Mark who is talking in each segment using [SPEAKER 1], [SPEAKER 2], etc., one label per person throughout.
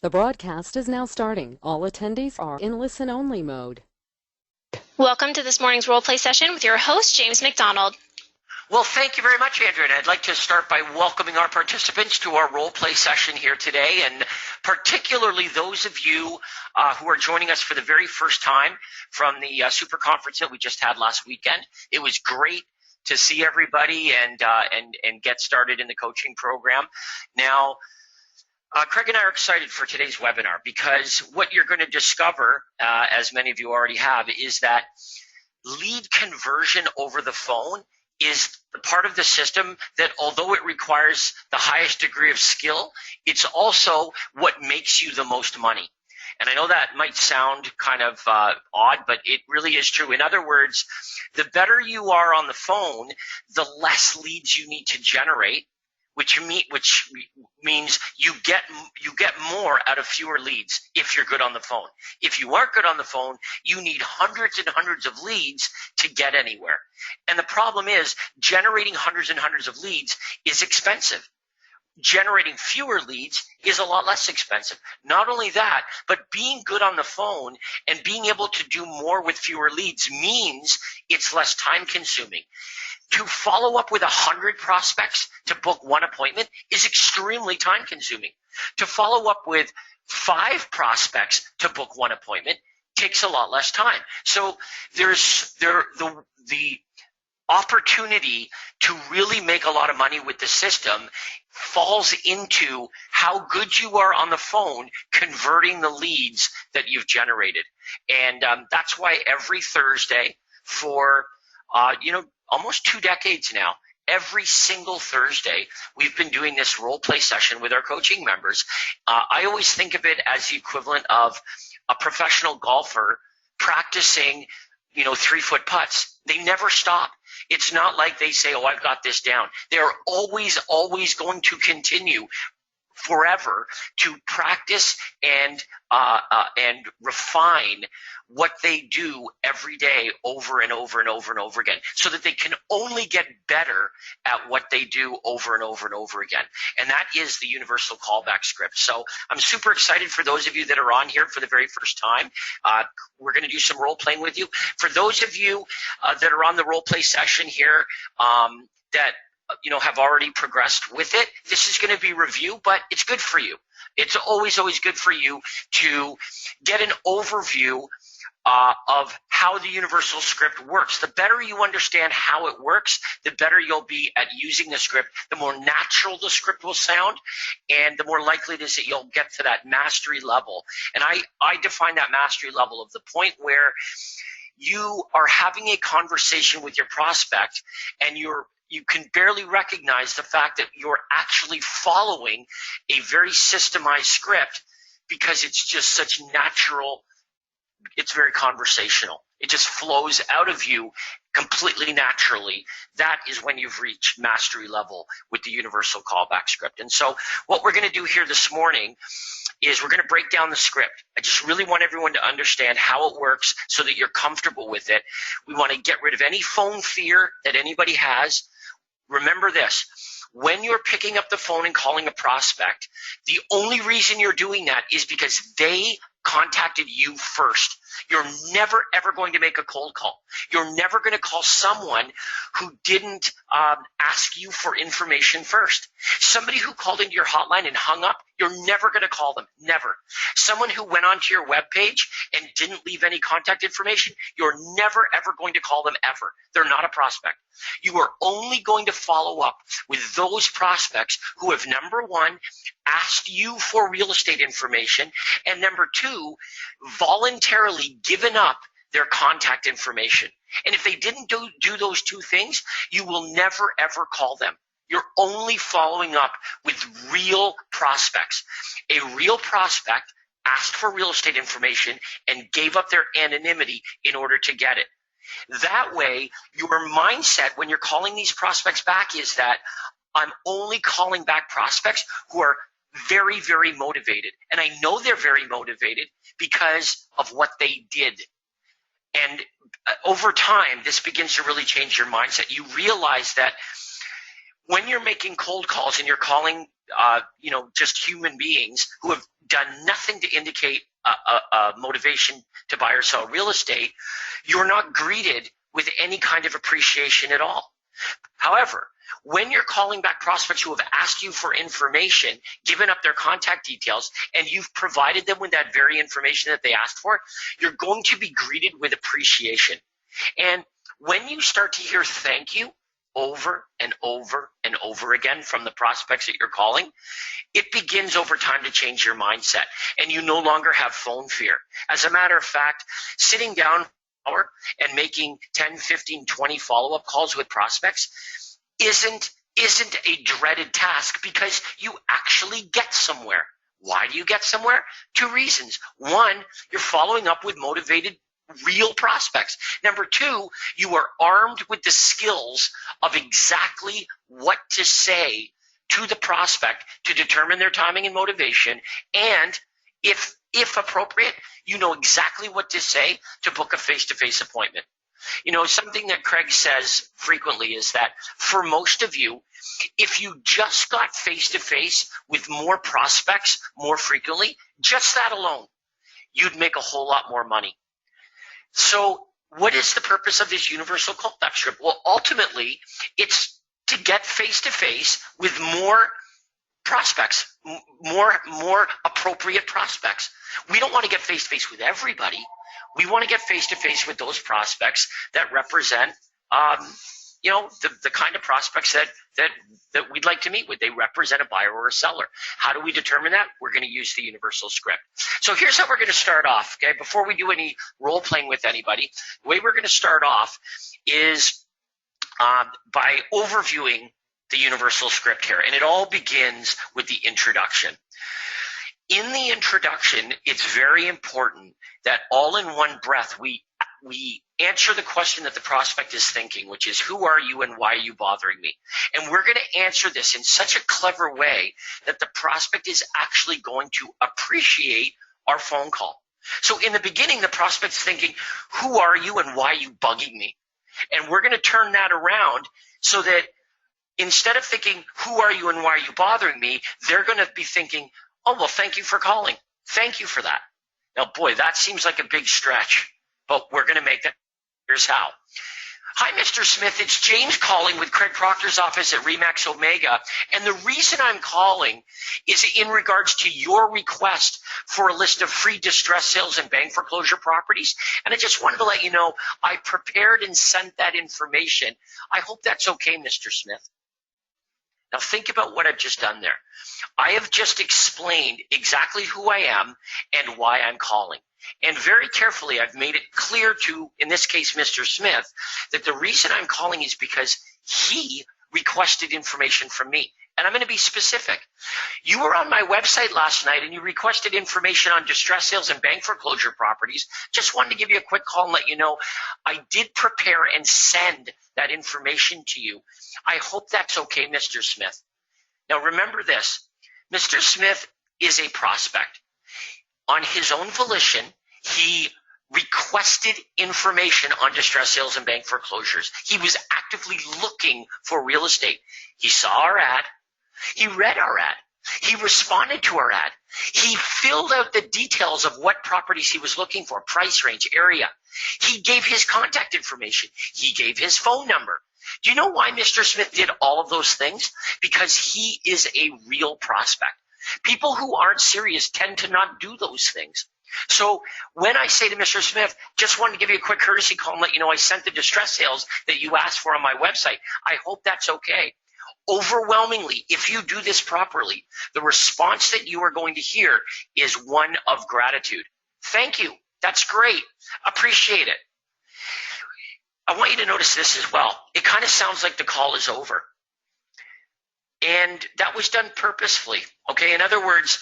[SPEAKER 1] The broadcast is now starting. All attendees are in listen-only mode.
[SPEAKER 2] Welcome to this morning's role play session with your host, James McDonald.
[SPEAKER 3] Well, thank you very much, Andrew, and I'd like to start by welcoming our participants to our role play session here today, and particularly those of you who are joining us for the very first time from the super conference that we just had last weekend. It was great to see everybody and get started in the coaching program. Now, Craig and I are excited for today's webinar because what you're going to discover, as many of you already have, is that lead conversion over the phone is the part of the system that, although it requires the highest degree of skill, it's also what makes you the most money. And I know that might sound kind of odd, but it really is true. In other words, the better you are on the phone, the less leads you need to generate, which means you get more out of fewer leads if you're good on the phone. If you aren't good on the phone, you need hundreds and hundreds of leads to get anywhere. And the problem is generating hundreds and hundreds of leads is expensive. Generating fewer leads is a lot less expensive. Not only that, but being good on the phone and being able to do more with fewer leads means it's less time consuming. To follow up with 100 prospects to book one appointment is extremely time consuming. To follow up with 5 prospects to book one appointment takes a lot less time. So there's the opportunity to really make a lot of money with the system falls into how good you are on the phone converting the leads that you've generated. And that's why every Thursday for almost 2 decades now, every single Thursday, we've been doing this role play session with our coaching members. I always think of it as the equivalent of a professional golfer practicing, 3-foot putts. They never stop. It's not like they say, oh, I've got this down. They're always going to continue forever to practice and refine what they do every day over and over and over and over again, so that they can only get better at what they do over and over and over again. And that is the universal callback script. So I'm super excited for those of you that are on here for the very first time. We're going to do some role playing with you. For those of you that are on the role play session here that have already progressed with it, this is going to be review, but it's good for you. It's always good for you to get an overview of how the universal script works. The better you understand how it works, the better you'll be at using the script, the more natural the script will sound, and the more likely it is that you'll get to that mastery level. And I define that mastery level of the point where you are having a conversation with your prospect and you can barely recognize the fact that you're actually following a very systemized script because it's just such natural. It's very conversational. It just flows out of you completely naturally. That is when you've reached mastery level with the universal callback script. And so what we're going to do here this morning is we're going to break down the script. I just really want everyone to understand how it works so that you're comfortable with it. We want to get rid of any phone fear that anybody has. Remember this. When you're picking up the phone and calling a prospect, the only reason you're doing that is because they contacted you first. You're never, ever going to make a cold call. You're never going to call someone who didn't ask you for information first. Somebody who called into your hotline and hung up, you're never going to call them. Never. Someone who went onto your webpage and didn't leave any contact information, you're never, ever going to call them ever. They're not a prospect. You are only going to follow up with those prospects who have, number one, asked you for real estate information, and number two, voluntarily given up their contact information. And if they didn't do those two things, you will never, ever call them. You're only following up with real prospects. A real prospect asked for real estate information and gave up their anonymity in order to get it. That way, your mindset when you're calling these prospects back is that I'm only calling back prospects who are very, very motivated. And I know they're very motivated because of what they did. And over time, this begins to really change your mindset. You realize that when you're making cold calls and you're calling, just human beings who have done nothing to indicate a motivation to buy or sell real estate, you're not greeted with any kind of appreciation at all. However, when you're calling back prospects who have asked you for information, given up their contact details, and you've provided them with that very information that they asked for, you're going to be greeted with appreciation. And when you start to hear thank you over and over and over again from the prospects that you're calling, it begins over time to change your mindset, and you no longer have phone fear. As a matter of fact, sitting down and making 10, 15, 20 follow-up calls with prospects isn't a dreaded task, because you actually get somewhere. Why do you get somewhere? 2 reasons. 1, you're following up with motivated real prospects. Number 2, you are armed with the skills of exactly what to say to the prospect to determine their timing and motivation. And if appropriate, you know exactly what to say to book a face-to-face appointment. Something that Craig says frequently is that for most of you, if you just got face-to-face with more prospects more frequently, just that alone, you'd make a whole lot more money. So what is the purpose of this universal callback script? Well, ultimately, it's to get face-to-face with more prospects, more appropriate prospects. We don't want to get face-to-face with everybody. We want to get face-to-face with those prospects that represent, the kind of prospects that we'd like to meet with. They represent a buyer or a seller. How do we determine that? We're going to use the universal script. So here's how we're going to start off, okay? Before we do any role-playing with anybody, the way we're going to start off is by overviewing the universal script here. And it all begins with the introduction. In the introduction, it's very important that all in one breath we answer the question that the prospect is thinking, which is, who are you and why are you bothering me? And we're going to answer this in such a clever way that the prospect is actually going to appreciate our phone call. So in the beginning, the prospect's thinking, who are you and why are you bugging me? And we're going to turn that around so that instead of thinking, who are you and why are you bothering me, they're going to be thinking, oh, well, thank you for calling. Thank you for that. Now, boy, that seems like a big stretch, but we're going to make that. Here's how. Hi, Mr. Smith. It's James calling with Craig Proctor's office at Remax Omega. And the reason I'm calling is in regards to your request for a list of free distress sales and bank foreclosure properties. And I just wanted to let you know I prepared and sent that information. I hope that's okay, Mr. Smith. Now think about what I've just done there. I have just explained exactly who I am and why I'm calling. And very carefully, I've made it clear to, in this case, Mr. Smith, that the reason I'm calling is because he requested information from me. And I'm going to be specific. You were on my website last night and you requested information on distress sales and bank foreclosure properties. Just wanted to give you a quick call and let you know I did prepare and send that information to you. I hope that's okay, Mr. Smith. Now remember this, Mr. Smith is a prospect. On his own volition, he requested information on distress sales and bank foreclosures. He was actively looking for real estate. He saw our ad. He read our ad. He responded to our ad. He filled out the details of what properties he was looking for, price range, area. He gave his contact information. He gave his phone number. Do you know why Mr. Smith did all of those things? Because he is a real prospect. People who aren't serious tend to not do those things. So when I say to Mr. Smith, just wanted to give you a quick courtesy call and let you know I sent the distress sales that you asked for on my website, I hope that's okay. Overwhelmingly, if you do this properly, the response that you are going to hear is one of gratitude. Thank you. That's great. Appreciate it. I want you to notice this as well. It kind of sounds like the call is over. And that was done purposefully. Okay. In other words,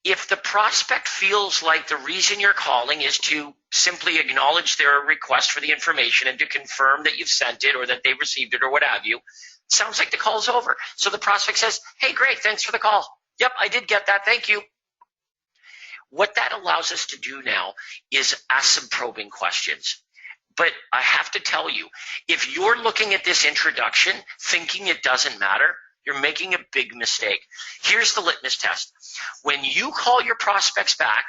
[SPEAKER 3] if the prospect feels like the reason you're calling is to simply acknowledge their request for the information and to confirm that you've sent it or that they received it or what have you, sounds like the call's over. So the prospect says, hey, great, thanks for the call. Yep, I did get that. Thank you. What that allows us to do now is ask some probing questions. But I have to tell you, if you're looking at this introduction thinking it doesn't matter, You're making a big mistake. Here's the litmus test. When you call your prospects back,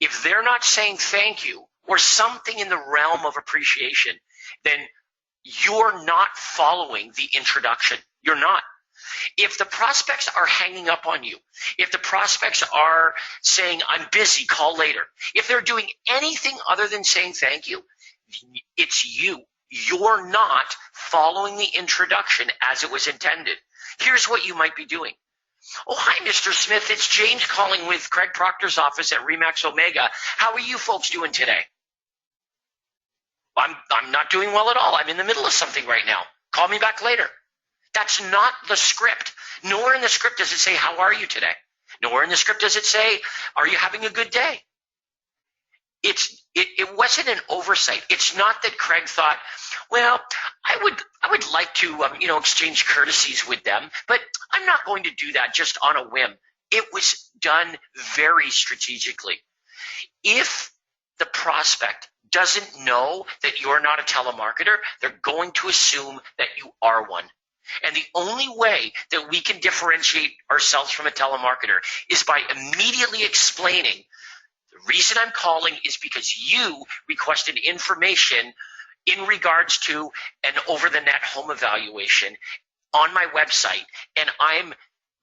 [SPEAKER 3] if they're not saying thank you or something in the realm of appreciation, then you're not following the introduction. You're not. If the prospects are hanging up on you, if the prospects are saying, I'm busy, call later, if they're doing anything other than saying thank you, it's you. You're not following the introduction as it was intended. Here's what you might be doing. Oh, hi, Mr. Smith. It's James calling with Craig Proctor's office at Remax Omega. How are you folks doing today? I'm not doing well at all. I'm in the middle of something right now. Call me back later. That's not the script. Nowhere in the script does it say, how are you today? Nowhere in the script does it say, are you having a good day? It wasn't an oversight. It's not that Craig thought, well, I would like to exchange courtesies with them, but I'm not going to do that just on a whim. It was done very strategically. If the prospect doesn't know that you're not a telemarketer, they're going to assume that you are one. And the only way that we can differentiate ourselves from a telemarketer is by immediately explaining, the reason I'm calling is because you requested information in regards to an over-the-net home evaluation on my website, and I'm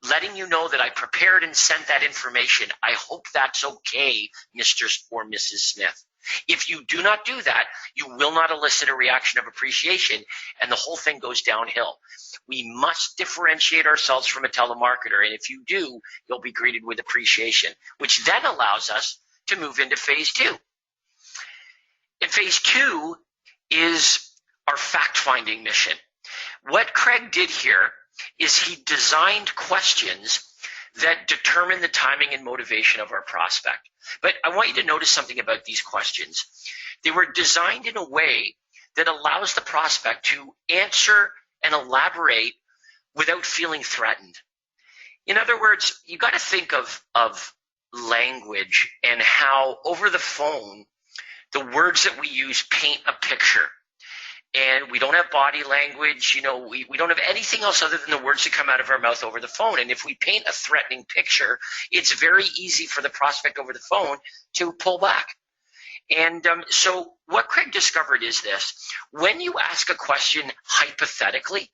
[SPEAKER 3] letting you know that I prepared and sent that information. I hope that's okay, Mr. or Mrs. Smith. If you do not do that, you will not elicit a reaction of appreciation, and the whole thing goes downhill. We must differentiate ourselves from a telemarketer, and if you do, you'll be greeted with appreciation, which then allows us to move into phase two. And phase two is our fact-finding mission. What Craig did here is he designed questions that determine the timing and motivation of our prospect. But I want you to notice something about these questions. They were designed in a way that allows the prospect to answer and elaborate without feeling threatened. In other words, you got to think of language and how over the phone, the words that we use paint a picture. And we don't have body language, we don't have anything else other than the words that come out of our mouth over the phone. And if we paint a threatening picture, it's very easy for the prospect over the phone to pull back. And so what Craig discovered is this. When you ask a question hypothetically,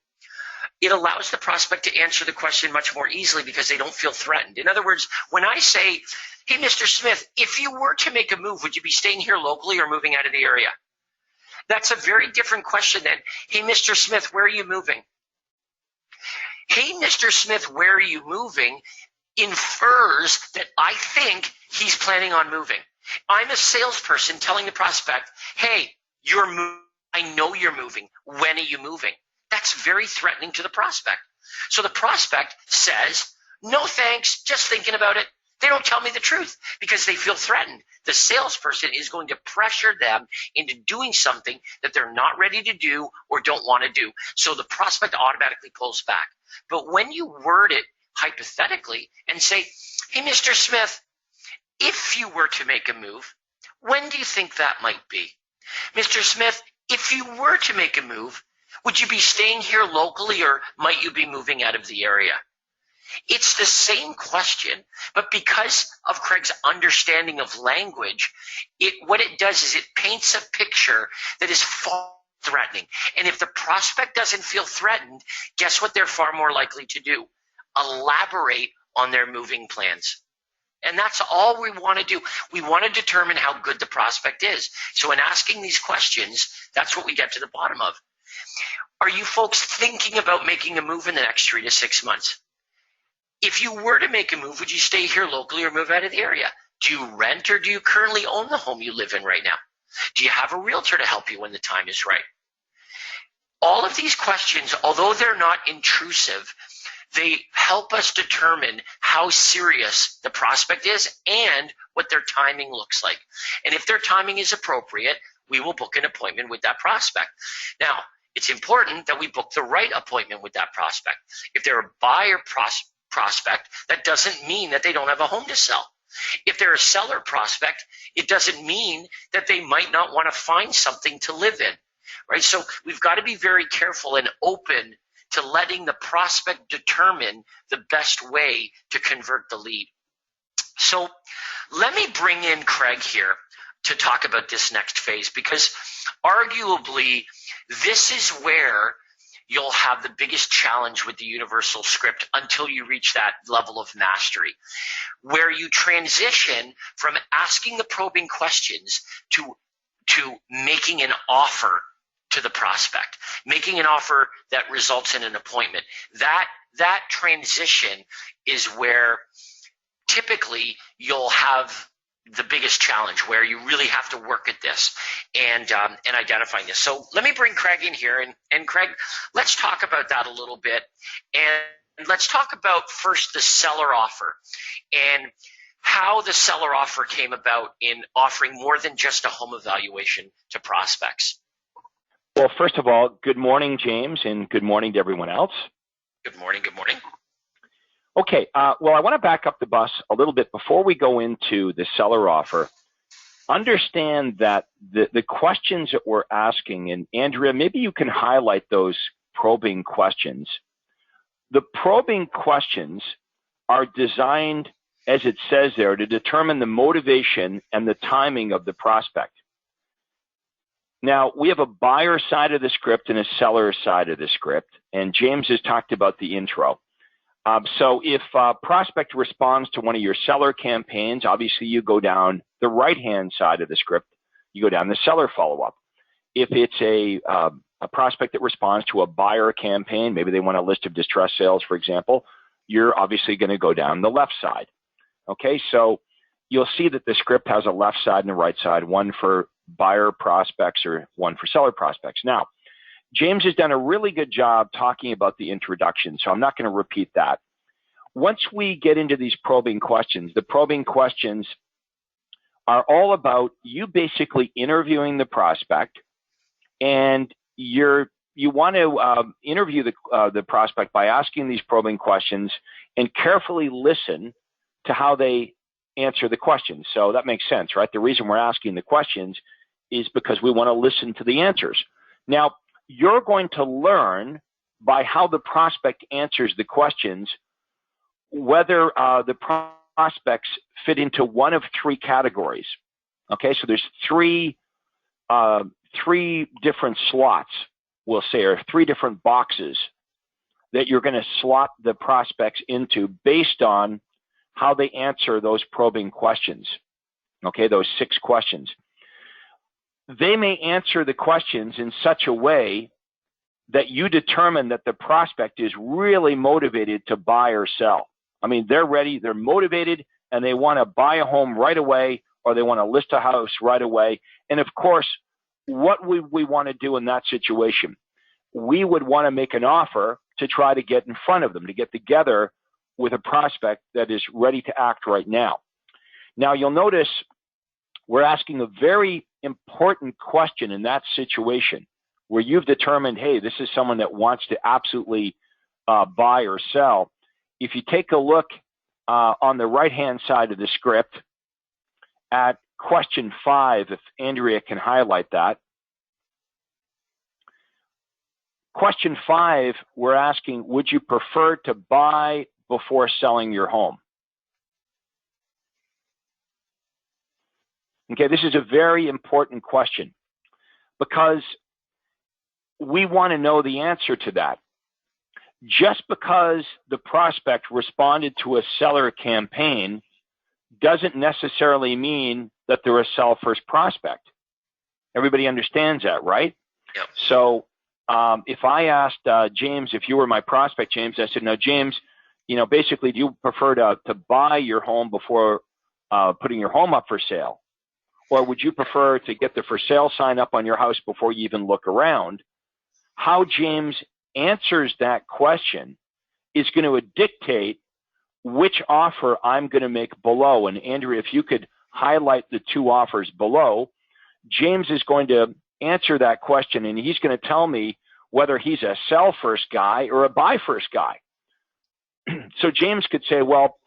[SPEAKER 3] it allows the prospect to answer the question much more easily because they don't feel threatened. In other words, when I say, hey, Mr. Smith, if you were to make a move, would you be staying here locally or moving out of the area? That's a very different question than, hey, Mr. Smith, where are you moving? Hey, Mr. Smith, where are you moving infers that I think he's planning on moving. I'm a salesperson telling the prospect, hey, you're moving. I know you're moving. When are you moving? That's very threatening to the prospect. So the prospect says, no thanks, just thinking about it. They don't tell me the truth because they feel threatened. The salesperson is going to pressure them into doing something that they're not ready to do or don't want to do. So the prospect automatically pulls back. But when you word it hypothetically and say, hey, Mr. Smith, if you were to make a move, when do you think that might be? Mr. Smith, if you were to make a move, would you be staying here locally or might you be moving out of the area? It's the same question, but because of Craig's understanding of language, what it does is it paints a picture that is far threatening. And if the prospect doesn't feel threatened, guess what they're far more likely to do? Elaborate on their moving plans. And that's all we want to do. We want to determine how good the prospect is. So in asking these questions, that's what we get to the bottom of. Are you folks thinking about making a move in the next 3 to 6 months? If you were to make a move, would you stay here locally or move out of the area? Do you rent or do you currently own the home you live in right now? Do you have a realtor to help you when the time is right? All of these questions, although they're not intrusive, they help us determine how serious the prospect is and what their timing looks like. And if their timing is appropriate, we will book an appointment with that prospect. Now, it's important that we book the right appointment with that prospect. If they're a buyer prospect, that doesn't mean that they don't have a home to sell. If they're a seller prospect, it doesn't mean that they might not want to find something to live in, right? So we've got to be very careful and open to letting the prospect determine the best way to convert the lead. So let me bring in Craig here to talk about this next phase, because arguably this is where you'll have the biggest challenge with the universal script until you reach that level of mastery, where you transition from asking the probing questions to making an offer to the prospect, making an offer that results in an appointment. That transition is where typically you'll have the biggest challenge, where you really have to work at this and identifying this. So let me bring Craig in here, and Craig, let's talk about that a little bit, and let's talk about first the seller offer and how the seller offer came about in offering more than just a home evaluation to prospects.
[SPEAKER 4] Well, first of all, good morning, James, and good morning to everyone else.
[SPEAKER 3] Good morning. Good morning.
[SPEAKER 4] Okay, well, I want to back up the bus a little bit before we go into the seller offer. Understand that the questions that we're asking, and Andrea, maybe you can highlight those probing questions. The probing questions are designed, as it says there, to determine the motivation and the timing of the prospect. Now, we have a buyer side of the script and a seller side of the script, and James has talked about the intro. So if a prospect responds to one of your seller campaigns, obviously you go down the right-hand side of the script, you go down the seller follow-up. If it's a prospect that responds to a buyer campaign, maybe they want a list of distressed sales, for example, you're obviously going to go down the left side. Okay, so you'll see that the script has a left side and a right side, one for buyer prospects or one for seller prospects. Now, James has done a really good job talking about the introduction, so I'm not going to repeat that. Once we get into these probing questions, the probing questions are all about you basically interviewing the prospect, and you want to interview the prospect by asking these probing questions and carefully listen to how they answer the questions. So that makes sense, right? The reason we're asking the questions is because we want to listen to the answers. Now, you're going to learn by how the prospect answers the questions whether the prospects fit into one of three categories. Okay, so there's three different slots, we'll say, or three different boxes that you're going to slot the prospects into based on how they answer those probing questions. Okay, those 6 questions. They may answer the questions in such a way that you determine that the prospect is really motivated to buy or sell. I mean, they're ready, they're motivated, and they want to buy a home right away, or they want to list a house right away. And of course, what would we want to do in that situation? We would want to make an offer to try to get in front of them, to get together with a prospect that is ready to act right now. Now, you'll notice we're asking a very important question in that situation where you've determined, hey, this is someone that wants to absolutely buy or sell. If you take a look on the right-hand side of the script at question 5, if Andrea can highlight that. Question 5, we're asking, would you prefer to buy before selling your home? Okay, this is a very important question because we want to know the answer to that. Just because the prospect responded to a seller campaign doesn't necessarily mean that they're a sell first prospect. Everybody understands that, right?
[SPEAKER 3] Yep.
[SPEAKER 4] So if I asked James, if you were my prospect, James, I said, no, James, basically, do you prefer to buy your home before putting your home up for sale? Or would you prefer to get the for sale sign up on your house before you even look around? How James answers that question is going to dictate which offer I'm going to make below. And Andrea, if you could highlight the 2 offers below, James is going to answer that question, and he's going to tell me whether he's a sell first guy or a buy first guy. So James could say, well,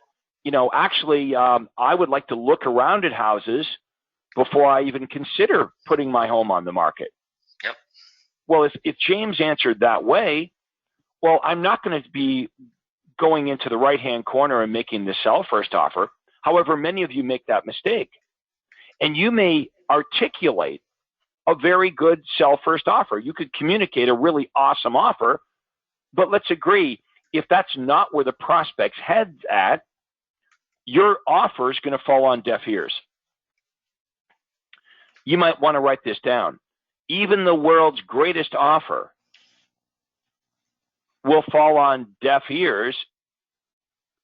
[SPEAKER 4] actually, I would like to look around at houses before I even consider putting my home on the market.
[SPEAKER 3] Yep.
[SPEAKER 4] Well, if James answered that way, well, I'm not going to be going into the right-hand corner and making the sell first offer. However, many of you make that mistake. And you may articulate a very good sell first offer. You could communicate a really awesome offer, but let's agree, if that's not where the prospect's head's at, your offer is going to fall on deaf ears. You might want to write this down. Even the world's greatest offer will fall on deaf ears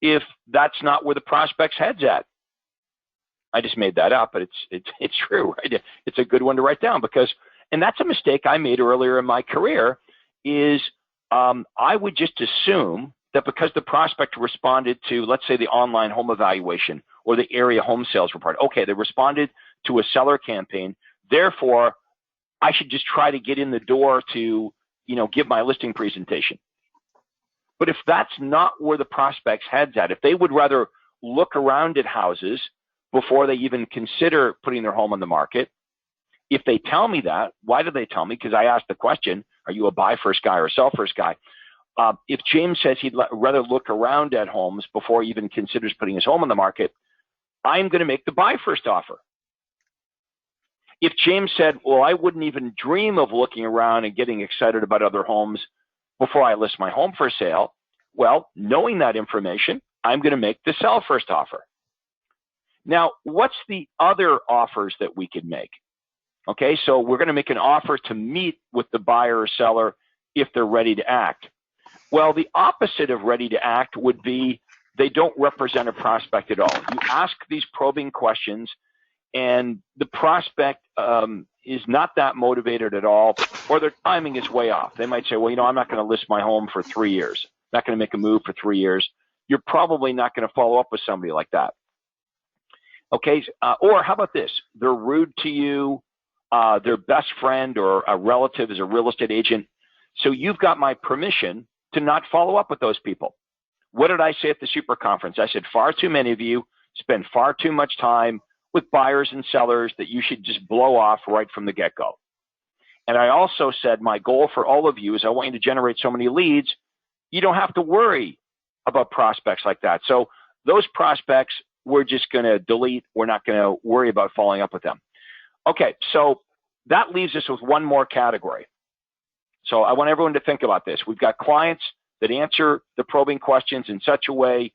[SPEAKER 4] if that's not where the prospect's head's at. I just made that up, but it's true, right? It's a good one to write down because, and that's a mistake I made earlier in my career, is I would just assume that because the prospect responded to, let's say, the online home evaluation or the area home sales report, okay, they responded to a seller campaign, therefore I should just try to get in the door to, give my listing presentation. But if that's not where the prospect's head's at, if they would rather look around at houses before they even consider putting their home on the market, if they tell me that, why do they tell me? Because I asked the question, are you a buy first guy or a sell first guy? If James says he'd rather look around at homes before he even considers putting his home on the market, I'm going to make the buy first offer. If James said, well, I wouldn't even dream of looking around and getting excited about other homes before I list my home for sale, well, knowing that information, I'm going to make the sell first offer. Now, what's the other offers that we could make? Okay, so we're going to make an offer to meet with the buyer or seller if they're ready to act. Well, the opposite of ready to act would be they don't represent a prospect at all. You ask these probing questions and the prospect is not that motivated at all, or their timing is way off. They might say, well, I'm not going to list my home for 3 years. I'm not going to make a move for 3 years. You're probably not going to follow up with somebody like that. Okay, or how about this? They're rude to you. Their best friend or a relative is a real estate agent. So you've got my permission to not follow up with those people. What did I say at the super conference? I said, far too many of you spend far too much time with buyers and sellers that you should just blow off right from the get-go. And I also said, my goal for all of you is I want you to generate so many leads, you don't have to worry about prospects like that. So those prospects, we're just going to delete. We're not going to worry about following up with them. Okay, so that leaves us with one more category. So I want everyone to think about this. We've got clients that answer the probing questions in such a way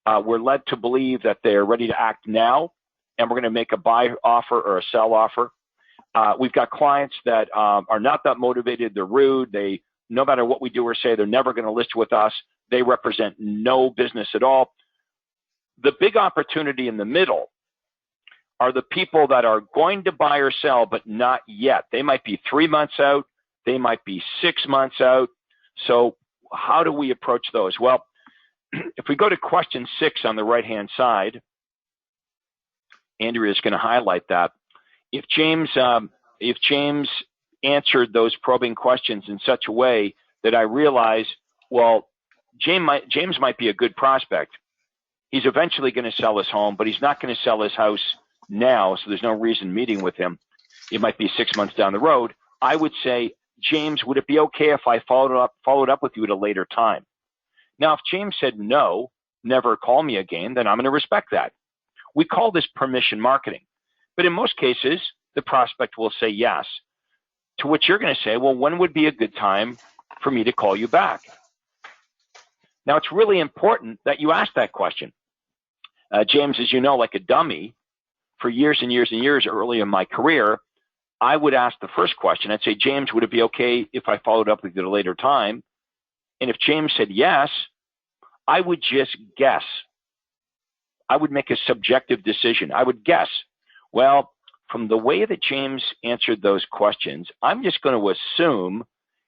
[SPEAKER 4] we're led to believe that they're ready to act now, and we're going to make a buy offer or a sell offer. We've got clients that are not that motivated. They're rude. No matter what we do or say, they're never going to list with us. They represent no business at all. The big opportunity in the middle are the people that are going to buy or sell, but not yet. They might be 3 months out. They might be 6 months out. So how do we approach those? Well, if we go to question 6 on the right-hand side, Andrea is going to highlight that. If James answered those probing questions in such a way that I realize, well, James might be a good prospect. He's eventually going to sell his home, but he's not going to sell his house now, so there's no reason meeting with him. It might be 6 months down the road. I would say, James, would it be okay if I followed up with you at a later time? Now, if James said no, never call me again, then I'm going to respect that. We call this permission marketing. But in most cases, the prospect will say yes, to which you're going to say, well, when would be a good time for me to call you back? Now, it's really important that you ask that question. James, as you know, like a dummy, for years and years and years early in my career, I would ask the first question. I'd say, James, would it be okay if I followed up with you at a later time? And if James said yes, I would just guess. I would make a subjective decision. I would guess, well, from the way that James answered those questions, I'm just going to assume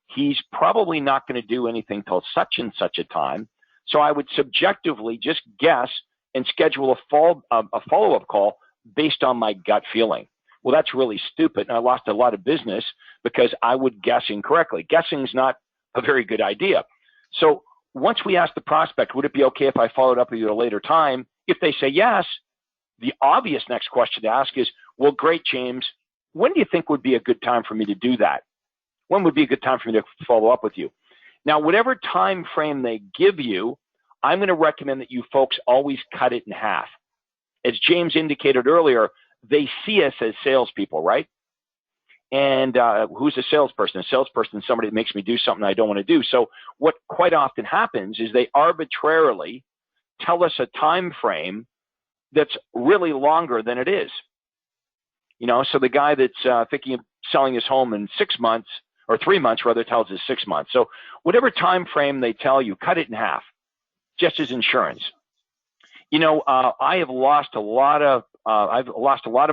[SPEAKER 4] he's probably not going to do anything till such and such a time. So I would subjectively just guess and schedule a follow-up call based on my gut feeling. Well, that's really stupid, and I lost a lot of business because I would guess incorrectly. Guessing is not a very good idea. So once we ask the prospect, would it be okay if I followed up with you at a later time? If they say yes, the obvious next question to ask is, well, great, James, when do you think would be a good time for me to do that? When would be a good time for me to follow up with you? Now, whatever time frame they give you, I'm going to recommend that you folks always cut it in half. As James indicated earlier, they see us as salespeople, right? And who's a salesperson? A salesperson is somebody that makes me do something I don't want to do. So what quite often happens is they arbitrarily tell us a time frame that's really longer than it is. You know, so the guy that's thinking of selling his home in 6 months, or 3 months rather, tells us 6 months. So whatever time frame they tell you, cut it in half, just as insurance. You know, I've lost a lot of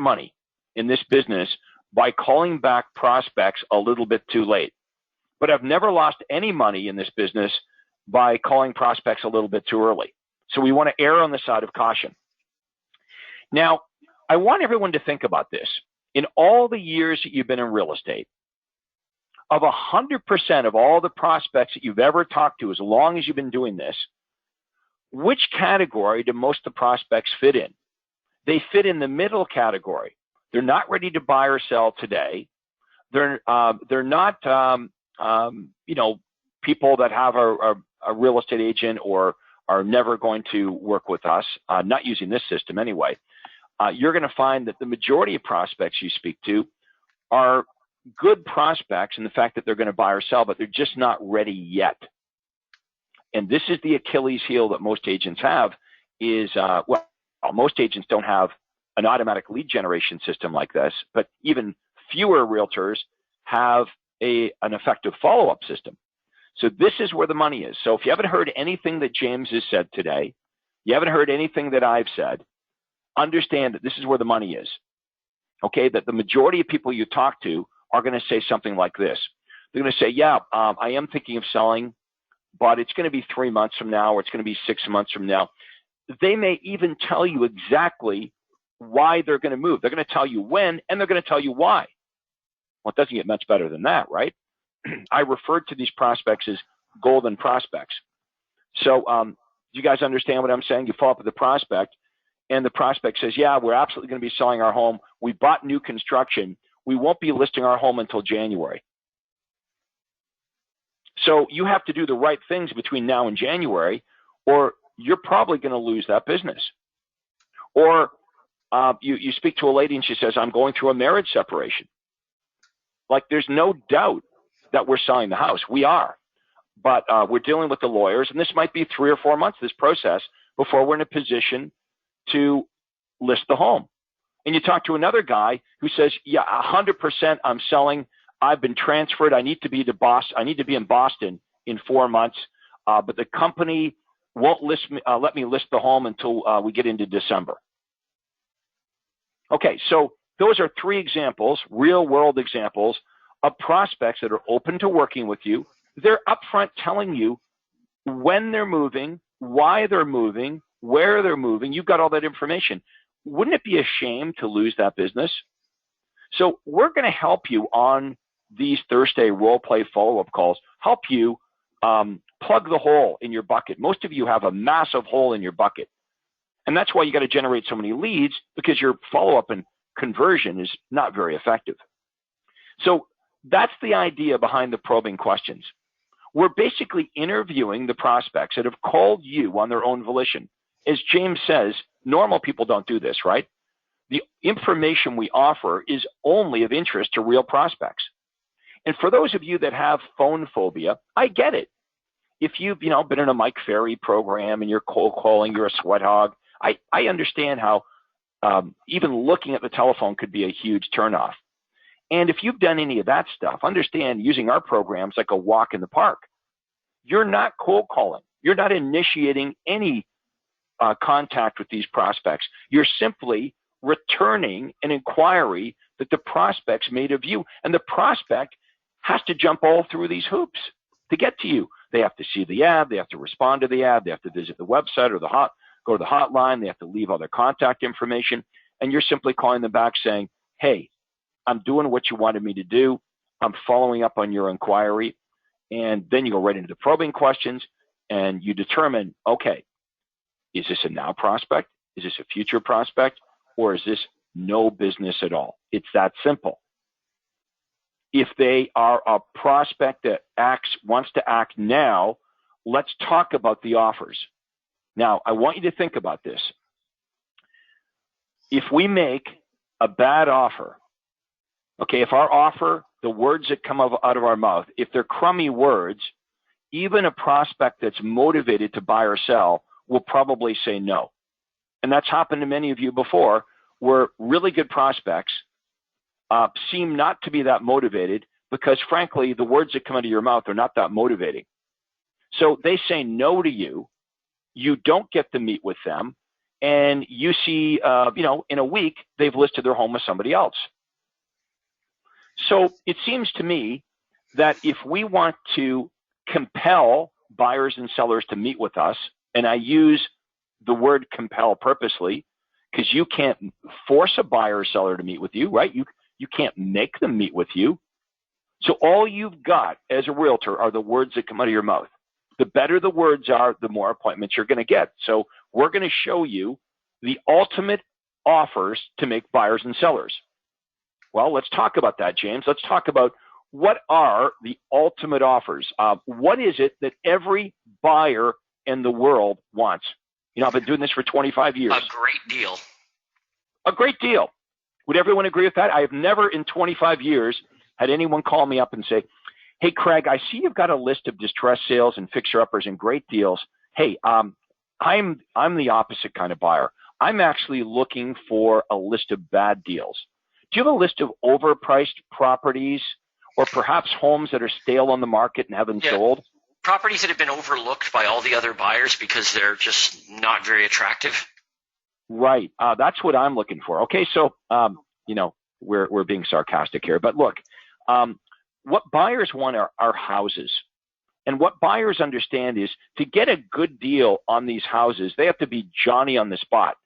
[SPEAKER 4] money in this business by calling back prospects a little bit too late. But I've never lost any money in this business by calling prospects a little bit too early. So we want to err on the side of caution. Now, I want everyone to think about this. In all the years that you've been in real estate, of 100% of all the prospects that you've ever talked to, as long as you've been doing this, which category do most of the prospects fit in? They fit in the middle category. They're not ready to buy or sell today. They're not, you know, people that have a real estate agent or are never going to work with us, not using this system anyway. You're going to find that the majority of prospects you speak to are good prospects in the fact that they're going to buy or sell, but they're just not ready yet. And this is the Achilles heel that most agents have is, well, most agents don't have an automatic lead generation system like this, but even fewer realtors have an effective follow-up system. So this is where the money is. So if you haven't heard anything that James has said today, you haven't heard anything that I've said, understand that this is where the money is. Okay, that the majority of people you talk to are going to say something like this. They're going to say, yeah, I am thinking of selling, but it's going to be 3 months from now, or it's going to be 6 months from now. They may even tell you exactly why they're going to move. They're going to tell you when, and they're going to tell you why. Well, it doesn't get much better than that, right? I referred to these prospects as golden prospects. So do you guys understand what I'm saying? You follow up with the prospect, and the prospect says, yeah, we're absolutely going to be selling our home. We bought new construction. We won't be listing our home until January. So you have to do the right things between now and January, or you're probably going to lose that business. Or you speak to a lady and she says, I'm going through a marriage separation. Like, there's no doubt that we're selling the house. We are. But we're dealing with the lawyers, and this might be 3 or 4 months, this process, before we're in a position to list the home. And you talk to another guy who says, yeah, 100% I'm selling. I've been transferred. I need to be in Boston in 4 months, but the company won't let me list the home until we get into December. Okay, so those are 3 examples, real-world examples of prospects that are open to working with you. They're upfront telling you when they're moving, why they're moving, where they're moving. You've got all that information. Wouldn't it be a shame to lose that business? So we're going to help you on these Thursday role play follow-up calls, help you plug the hole in your bucket. Most of you have a massive hole in your bucket. And that's why you got to generate so many leads, because your follow-up and conversion is not very effective. So that's the idea behind the probing questions. We're basically interviewing the prospects that have called you on their own volition. As James says, normal people don't do this, right? The information we offer is only of interest to real prospects. And for those of you that have phone phobia, I get it. If you've been in a Mike Ferry program and you're cold calling, you're a sweat hog, I understand how even looking at the telephone could be a huge turnoff. And if you've done any of that stuff, understand using our programs like a walk in the park. You're not cold calling. You're not initiating any contact with these prospects. You're simply returning an inquiry that the prospects made of you. And the prospect has to jump all through these hoops to get to you. They have to see the ad. They have to respond to the ad. They have to visit the website or go to the hotline. They have to leave all their contact information. And you're simply calling them back saying, hey, I'm doing what you wanted me to do. I'm following up on your inquiry. And then you go right into the probing questions and you determine, okay, is this a now prospect? Is this a future prospect? Or is this no business at all? It's that simple. If they are a prospect that wants to act now, let's talk about the offers. Now, I want you to think about this. If we make a bad offer, okay, if our offer, the words that come out of our mouth, if they're crummy words, even a prospect that's motivated to buy or sell will probably say no. And that's happened to many of you before, where really good prospects seem not to be that motivated because, frankly, the words that come out of your mouth are not that motivating. So they say no to you. You don't get to meet with them. And you see, in a week, they've listed their home with somebody else. So it seems to me that if we want to compel buyers and sellers to meet with us, and I use the word compel purposely because you can't force a buyer or seller to meet with you, right? You can't make them meet with you. So all you've got as a realtor are the words that come out of your mouth. The better the words are, the more appointments you're going to get. So we're going to show you the ultimate offers to make buyers and sellers. Well, let's talk about that, James. Let's talk about what are the ultimate offers. What is it that every buyer in the world wants? I've been doing this for 25 years.
[SPEAKER 3] A great deal.
[SPEAKER 4] A great deal. Would everyone agree with that? I have never in 25 years had anyone call me up and say, hey, Craig, I see you've got a list of distressed sales and fixer-uppers and great deals. Hey, I'm the opposite kind of buyer. I'm actually looking for a list of bad deals. Do you have a list of overpriced properties or perhaps homes that are stale on the market and haven't sold?
[SPEAKER 3] Properties that have been overlooked by all the other buyers because they're just not very attractive.
[SPEAKER 4] Right. That's what I'm looking for. Okay, so, we're being sarcastic here. But look, what buyers want are houses. And what buyers understand is to get a good deal on these houses, they have to be Johnny on the spot.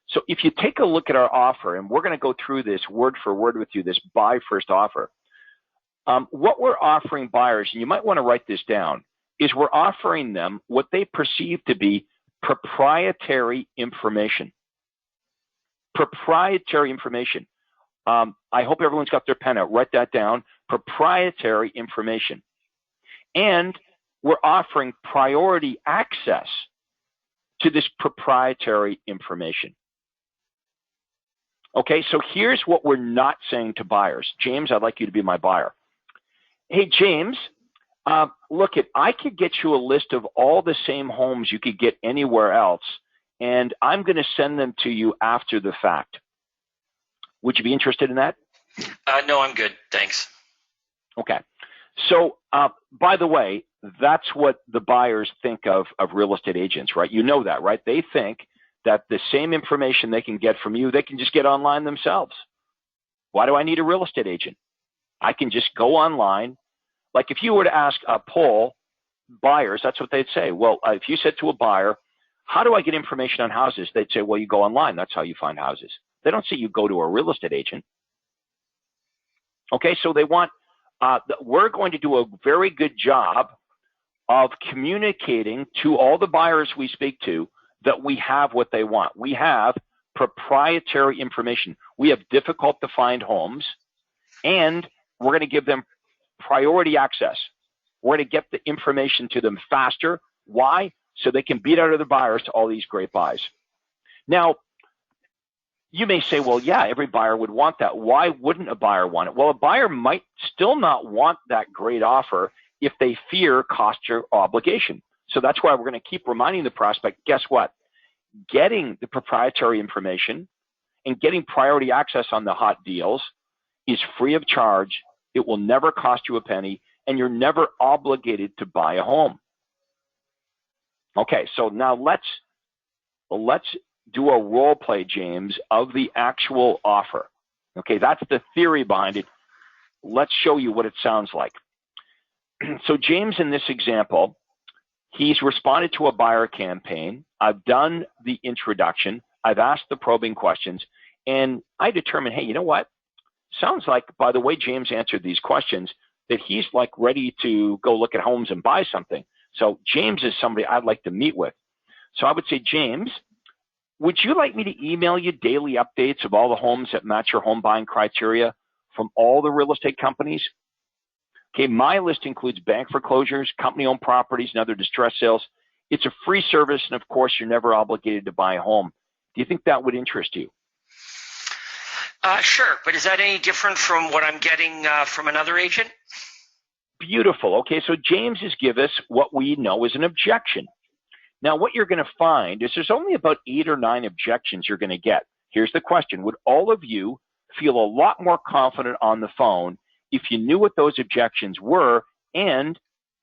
[SPEAKER 4] So if you take a look at our offer, and we're going to go through this word for word with you, this buy first offer, what we're offering buyers, and you might want to write this down, is we're offering them what they perceive to be proprietary information. Proprietary information. I hope everyone's got their pen out. Write that down. Proprietary information. And we're offering priority access to this proprietary information. Okay, so here's what we're not saying to buyers. James, I'd like you to be my buyer. Hey, James, look, I could get you a list of all the same homes you could get anywhere else, and I'm going to send them to you after the fact. Would you be interested in that?
[SPEAKER 3] No, I'm good. Thanks.
[SPEAKER 4] Okay. So, by the way, that's what the buyers think of real estate agents, right? You know that, right? They think that the same information they can get from you, they can just get online themselves. Why do I need a real estate agent? I can just go online. Like if you were to ask a poll buyers, that's what they'd say. Well, if you said to a buyer, how do I get information on houses? They'd say, well, you go online. That's how you find houses. They don't say you go to a real estate agent. Okay, so they want, we're going to do a very good job of communicating to all the buyers we speak to that we have what they want. We have proprietary information. We have difficult to find homes, and we're going to give them priority access. We're going to get the information to them faster. Why? So they can beat out other buyers to all these great buys. Now, you may say, well, yeah, every buyer would want that. Why wouldn't a buyer want it? Well, a buyer might still not want that great offer if they fear cost or obligation. So that's why we're going to keep reminding the prospect, guess what? Getting the proprietary information and getting priority access on the hot deals is free of charge. It will never cost you a penny, and you're never obligated to buy a home. Okay, so now let's do a role play, James, of the actual offer. Okay, that's the theory behind it. Let's show you what it sounds like. So James, in this example, he's responded to a buyer campaign. I've done the introduction. I've asked the probing questions, and I determined, hey, you know what? Sounds like, by the way James answered these questions, that he's like ready to go look at homes and buy something. So James is somebody I'd like to meet with. So I would say, James, would you like me to email you daily updates of all the homes that match your home buying criteria from all the real estate companies? Okay, my list includes bank foreclosures, company-owned properties, and other distress sales. It's a free service, and of course, you're never obligated to buy a home. Do you think that would interest you?
[SPEAKER 3] Sure, but is that any different from what I'm getting from another agent?
[SPEAKER 4] Beautiful. Okay, so James has given us what we know is an objection. Now, what you're going to find is there's only about 8 or 9 objections you're going to get. Here's the question. Would all of you feel a lot more confident on the phone if you knew what those objections were and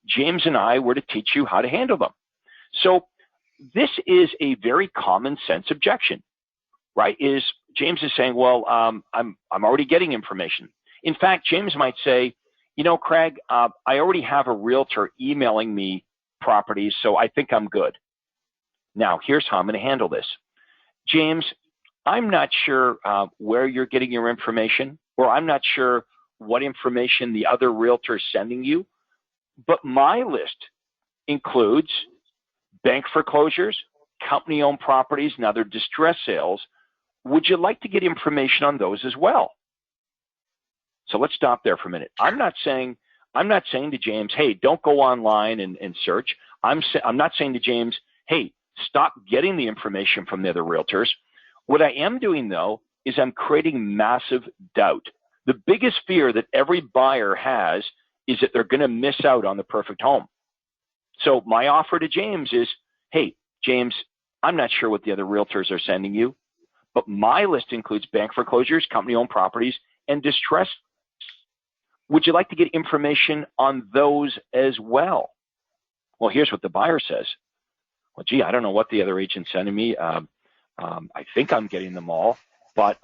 [SPEAKER 4] James and I were to teach you how to handle them? So this is a very common sense objection, right? James is saying, well, I'm already getting information. In fact, James might say, you know, Craig, I already have a realtor emailing me properties, so I think I'm good. Now, here's how I'm going to handle this. James, I'm not sure where you're getting your information, or I'm not sure what information the other realtor is sending you, but my list includes bank foreclosures, company-owned properties, and other distress sales. Would you like to get information on those as well? So let's stop there for a minute. I'm not saying to James, hey, don't go online and search. I'm not saying to James, hey, stop getting the information from the other realtors. What I am doing, though, is I'm creating massive doubt. The biggest fear that every buyer has is that they're going to miss out on the perfect home. So my offer to James is, hey, James, I'm not sure what the other realtors are sending you, but my list includes bank foreclosures, company-owned properties, and distress. Would you like to get information on those as well? Well, here's what the buyer says. Well, gee, I don't know what the other agent's sending me. I think I'm getting them all, but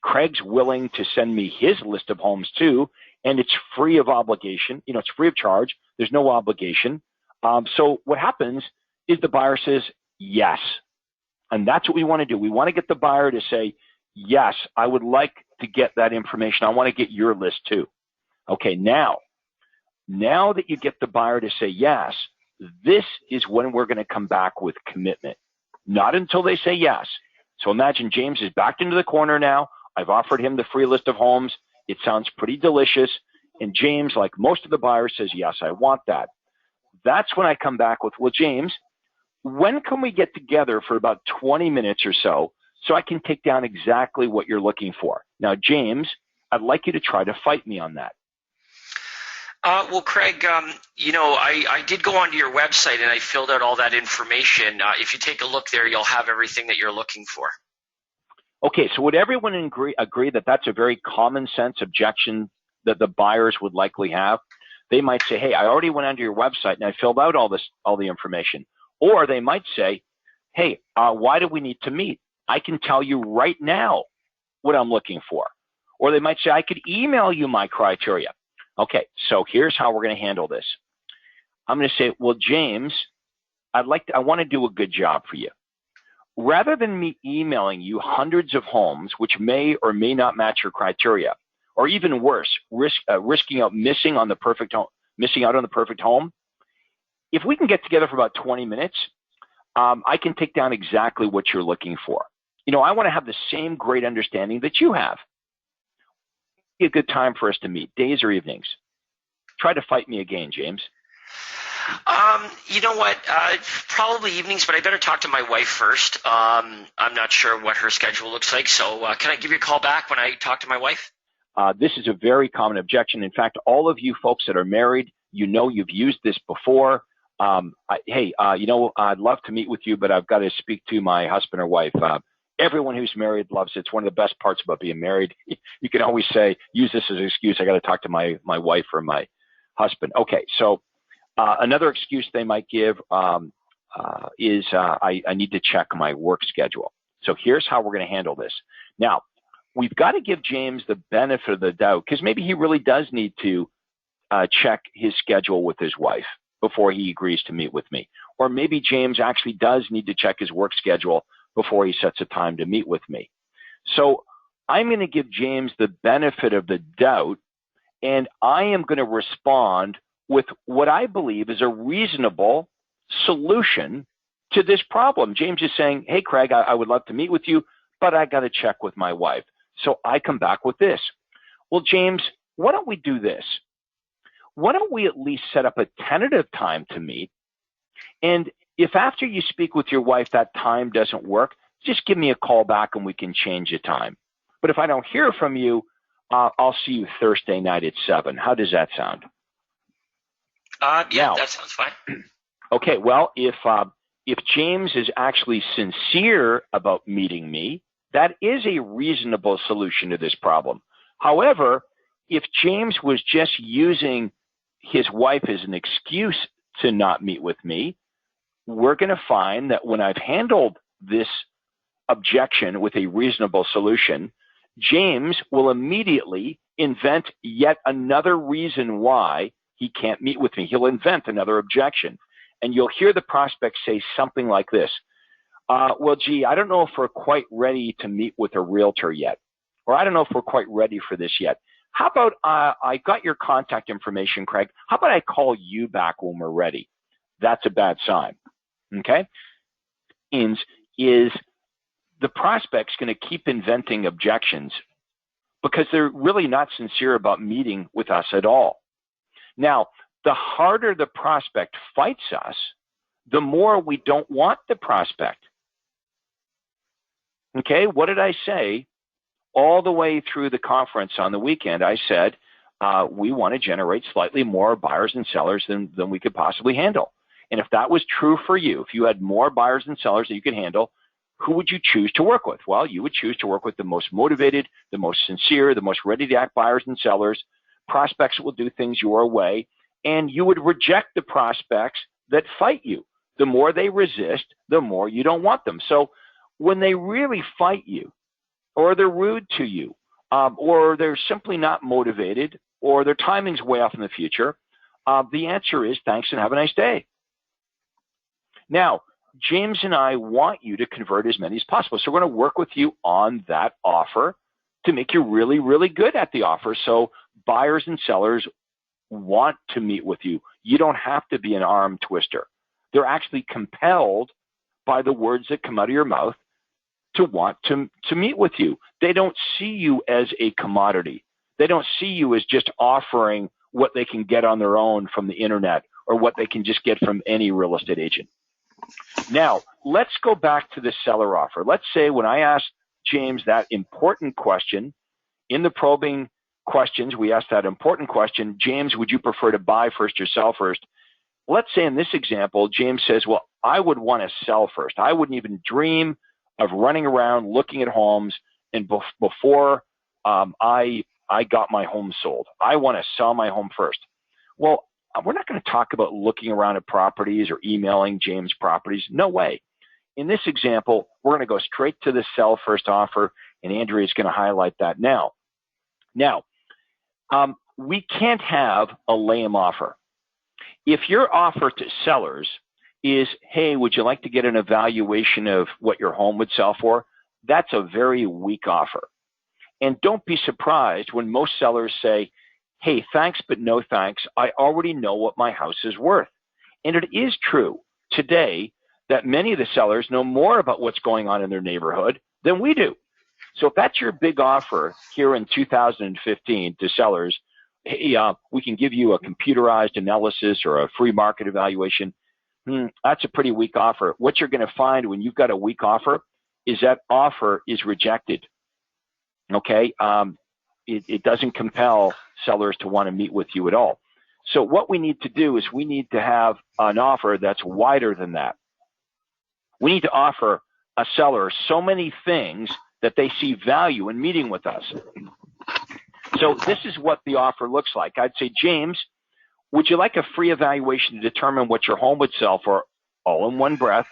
[SPEAKER 4] Craig's willing to send me his list of homes too, and it's free of obligation. You know, it's free of charge. There's no obligation. So what happens is the buyer says yes, and that's what we want to do. We want to get the buyer to say, yes, I would like to get that information. I want to get your list too. Okay, now that you get the buyer to say yes, this is when we're going to come back with commitment. Not until they say yes. So imagine James is backed into the corner now. I've offered him the free list of homes. It sounds pretty delicious. And James, like most of the buyers, says, yes, I want that. That's when I come back with, well, James, when can we get together for about 20 minutes or so I can take down exactly what you're looking for? Now, James, I'd like you to try to fight me on that.
[SPEAKER 3] Well, Craig, you know, I did go onto your website and I filled out all that information. If you take a look there, you'll have everything that you're looking for.
[SPEAKER 4] Okay, so would everyone agree that that's a very common sense objection that the buyers would likely have? They might say, hey, I already went onto your website and I filled out all the information. Or they might say, hey, why do we need to meet? I can tell you right now what I'm looking for. Or they might say, I could email you my criteria. Okay, so here's how we're going to handle this. I'm going to say, well, James, I want to do a good job for you. Rather than me emailing you hundreds of homes which may or may not match your criteria, or even worse, risking out missing out on the perfect home, if we can get together for about 20 minutes, I can take down exactly what you're looking for. You know, I want to have the same great understanding that you have. A good time for us to meet, days or evenings? Try to fight me again, James.
[SPEAKER 3] You know what? Probably evenings, but I better talk to my wife first. I'm not sure what her schedule looks like, so can I give you a call back when I talk to my wife?
[SPEAKER 4] This is a very common objection. In fact, all of you folks that are married, you know you've used this before. Hey, you know, I'd love to meet with you, but I've got to speak to my husband or wife. Everyone who's married loves it. It's one of the best parts about being married. You can always say, use this as an excuse. I got to talk to my wife or my husband. Okay, so another excuse they might give is I need to check my work schedule. So here's how we're going to handle this. Now, we've got to give James the benefit of the doubt because maybe he really does need to check his schedule with his wife before he agrees to meet with me. Or maybe James actually does need to check his work schedule before he sets a time to meet with me. So I'm going to give James the benefit of the doubt, and I am going to respond with what I believe is a reasonable solution to this problem. James is saying, hey, Craig, I would love to meet with you, but I got to check with my wife. So I come back with this. Well, James, why don't we do this? why don't we at least set up a tentative time to meet? And if after you speak with your wife that time doesn't work, just give me a call back and we can change the time. But if I don't hear from you, I'll see you Thursday night at 7. How does that sound?
[SPEAKER 3] Yeah, that sounds fine.
[SPEAKER 4] Okay, well, if James is actually sincere about meeting me, that is a reasonable solution to this problem. However, if James was just using his wife as an excuse to not meet with me, we're going to find that when I've handled this objection with a reasonable solution, James will immediately invent yet another reason why he can't meet with me. He'll invent another objection. And you'll hear the prospect say something like this. Well, gee, I don't know if we're quite ready to meet with a realtor yet. Or I don't know if we're quite ready for this yet. How about I got your contact information, Craig. How about I call you back when we're ready? That's a bad sign. Okay? Is the prospect's going to keep inventing objections because they're really not sincere about meeting with us at all. Now, the harder the prospect fights us, the more we don't want the prospect. Okay, what did I say? All the way through the conference on the weekend, I said, we want to generate slightly more buyers and sellers than we could possibly handle. And if that was true for you, if you had more buyers and sellers that you could handle, who would you choose to work with? Well, you would choose to work with the most motivated, the most sincere, the most ready to act buyers and sellers, prospects that will do things your way, and you would reject the prospects that fight you. The more they resist, the more you don't want them. So when they really fight you, or they're rude to you, or they're simply not motivated, or their timing's way off in the future, the answer is thanks and have a nice day. Now, James and I want you to convert as many as possible. So we're going to work with you on that offer to make you really, really good at the offer. So buyers and sellers want to meet with you. You don't have to be an arm twister. They're actually compelled by the words that come out of your mouth to want to meet with you. They don't see you as a commodity. They don't see you as just offering what they can get on their own from the internet or what they can just get from any real estate agent. Now, let's go back to the seller offer. Let's say when I asked James that important question, in the probing questions, we asked that important question, James, would you prefer to buy first or sell first? Let's say in this example, James says, well, I would want to sell first. I wouldn't even dream of running around looking at homes and before I got my home sold. I want to sell my home first. Well, we're not going to talk about looking around at properties or emailing James properties. No way. In this example, we're going to go straight to the sell first offer, and Andrea is going to highlight that now. Now, we can't have a lame offer. If your offer to sellers is, hey, would you like to get an evaluation of what your home would sell for? That's a very weak offer. And don't be surprised when most sellers say, hey, thanks, but no thanks. I already know what my house is worth. And it is true today that many of the sellers know more about what's going on in their neighborhood than we do. So if that's your big offer here in 2015 to sellers, hey, we can give you a computerized analysis or a free market evaluation. That's a pretty weak offer. What you're going to find when you've got a weak offer is that offer is rejected. Okay? It doesn't compel sellers to want to meet with you at all. So what we need to do is we need to have an offer that's wider than that. We need to offer a seller so many things that they see value in meeting with us. So this is what the offer looks like. I'd say, James, would you like a free evaluation to determine what your home would sell for all in one breath?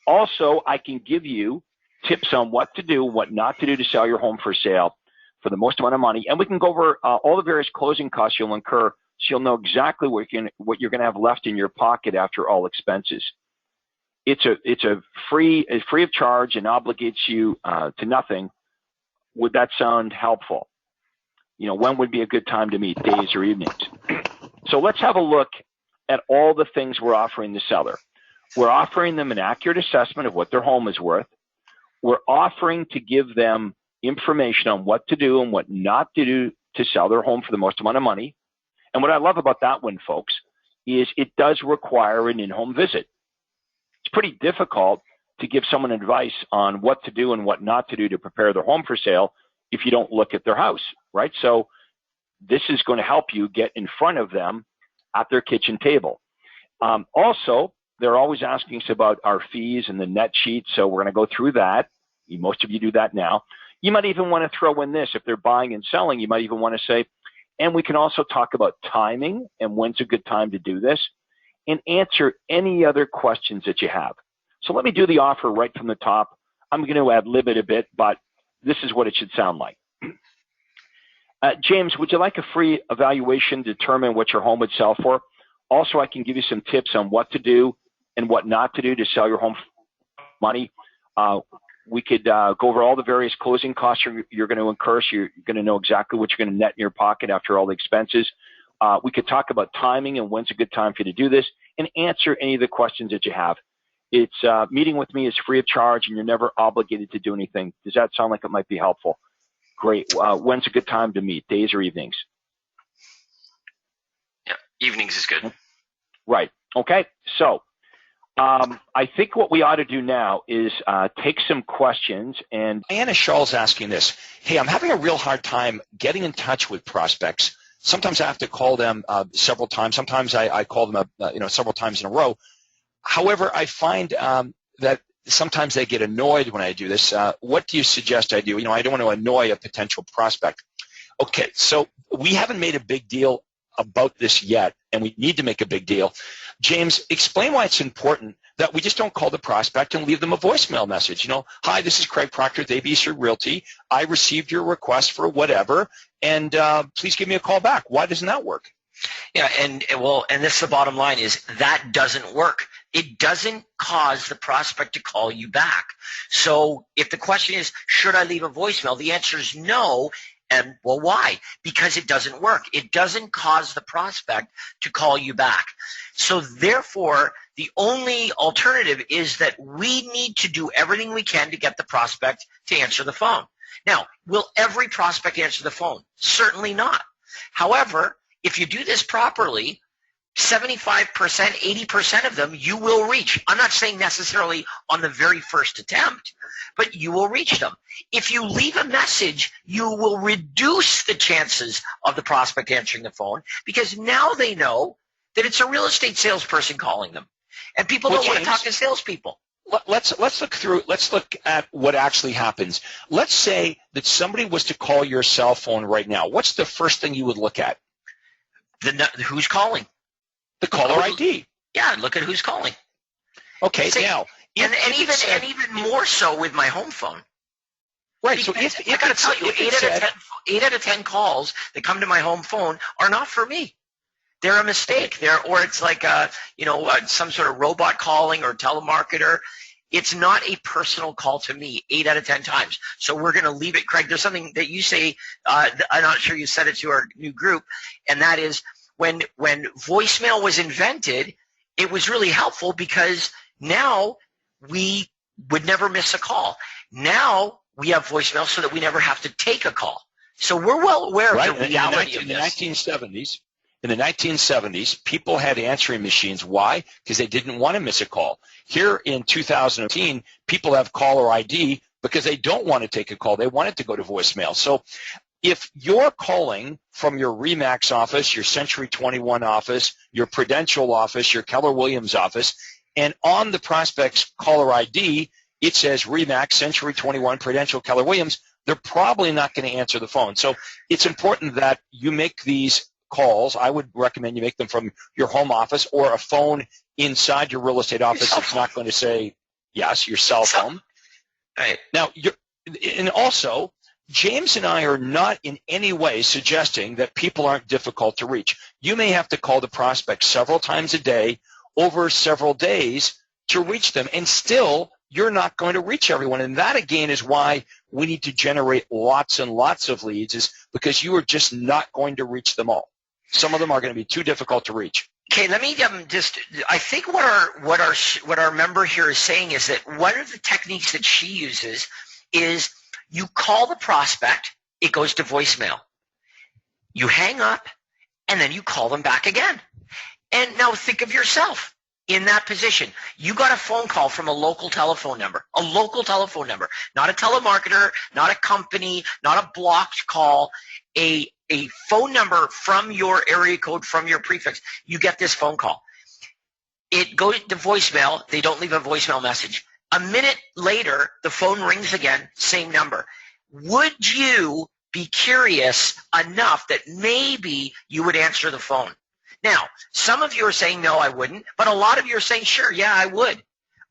[SPEAKER 4] Also, I can give you tips on what to do, what not to do to sell your home for sale for the most amount of money. And we can go over all the various closing costs you'll incur so you'll know exactly what you're going to have left in your pocket after all expenses. It's a free of charge and obligates you to nothing. Would that sound helpful? You know, when would be a good time to meet, days or evenings? So let's have a look at all the things we're offering the seller. We're offering them an accurate assessment of what their home is worth. We're offering to give them information on what to do and what not to do to sell their home for the most amount of money. And what I love about that one, folks, is it does require an in-home visit. It's pretty difficult to give someone advice on what to do and what not to do to prepare their home for sale if you don't look at their house, right? So this is going to help you get in front of them at their kitchen table. Also, they're always asking us about our fees and the net sheet, so we're going to go through that. Most of you do that now. You might even want to throw in this. If they're buying and selling, you might even want to say, and we can also talk about timing and when's a good time to do this, and answer any other questions that you have. So let me do the offer right from the top. I'm going to ad-lib it a bit, but this is what it should sound like. James, would you like a free evaluation to determine what your home would sell for? Also, I can give you some tips on what to do and what not to do to sell your home for money. We could go over all the various closing costs you're going to incur, so you're going to know exactly what you're going to net in your pocket after all the expenses. We could talk about timing and when's a good time for you to do this, and answer any of the questions that you have. It's meeting with me is free of charge, and you're never obligated to do anything. Does that sound like it might be helpful? Great. When's a good time to meet, days or evenings?
[SPEAKER 3] Yeah, evenings is good.
[SPEAKER 4] Right. Okay. So I think what we ought to do now is take some questions. And
[SPEAKER 5] Anna Shaw's asking this. Hey, I'm having a real hard time getting in touch with prospects. Sometimes I have to call them several times. Sometimes I call them several times in a row. However, I find that sometimes they get annoyed when I do this. What do you suggest I do? I don't want to annoy a potential prospect. Okay, so we haven't made a big deal about this yet, and we need to make a big deal. James, explain why it's important that we just don't call the prospect and leave them a voicemail message. Hi, this is Craig Proctor with ABC Realty. I received your request for whatever, and please give me a call back. Why doesn't that work?
[SPEAKER 3] Yeah, and this is the bottom line is that doesn't work. It doesn't cause the prospect to call you back. So if the question is, should I leave a voicemail? The answer is no. And well, why? Because it doesn't work. It doesn't cause the prospect to call you back. So therefore, the only alternative is that we need to do everything we can to get the prospect to answer the phone. Now, will every prospect answer the phone? Certainly not. However, if you do this properly, 75%, 80% of them you will reach. I'm not saying necessarily on the very first attempt, but you will reach them. If you leave a message, you will reduce the chances of the prospect answering the phone because now they know that it's a real estate salesperson calling them. And people don't want to talk to salespeople.
[SPEAKER 5] Let's look at what actually happens. Let's say that somebody was to call your cell phone right now. What's the first thing you would look at?
[SPEAKER 3] Who's calling?
[SPEAKER 5] The caller ID.
[SPEAKER 3] Yeah, look at who's calling.
[SPEAKER 5] Okay, now.
[SPEAKER 3] And even more so with my home phone.
[SPEAKER 5] Right,
[SPEAKER 3] Because
[SPEAKER 5] so if
[SPEAKER 3] I got to tell you, 8 out of 10 calls that come to my home phone are not for me. They're a mistake. Or it's like some sort of robot calling or telemarketer. It's not a personal call to me 8 out of 10 times. So we're going to leave it. Craig, there's something that you say, I'm not sure you said it to our new group, and that is when voicemail was invented, it was really helpful because now we would never miss a call. Now we have voicemail so that we never have to take a call. So we're well aware of the reality of this.
[SPEAKER 5] In the 1970s, people had answering machines. Why? Because they didn't want to miss a call. Here in 2018, people have caller ID because they don't want to take a call. They want it to go to voicemail. So if you're calling from your RE/MAX office, your Century 21 office, your Prudential office, your Keller Williams office, and on the prospect's caller ID, it says RE/MAX, Century 21, Prudential, Keller Williams, they're probably not going to answer the phone. So it's important that you make these calls. I would recommend you make them from your home office or a phone inside your real estate office. It's not going to say, yes, your cell phone.
[SPEAKER 3] Right.
[SPEAKER 5] Now, and also, James and I are not in any way suggesting that people aren't difficult to reach. You may have to call the prospect several times a day over several days to reach them, and still you're not going to reach everyone. And that, again, is why we need to generate lots and lots of leads, is because you are just not going to reach them all. Some of them are going to be too difficult to reach.
[SPEAKER 3] Okay, let me I think what our member here is saying is that one of the techniques that she uses is you call the prospect, it goes to voicemail. You hang up, and then you call them back again. And now think of yourself in that position. You got a phone call from a local telephone number, not a telemarketer, not a company, not a blocked call, a phone number from your area code, from your prefix. You get this phone call. It goes to voicemail. They don't leave a voicemail message. A minute later, the phone rings again, same number. Would you be curious enough that maybe you would answer the phone? Now, some of you are saying, no, I wouldn't, but a lot of you are saying, sure, yeah, I would.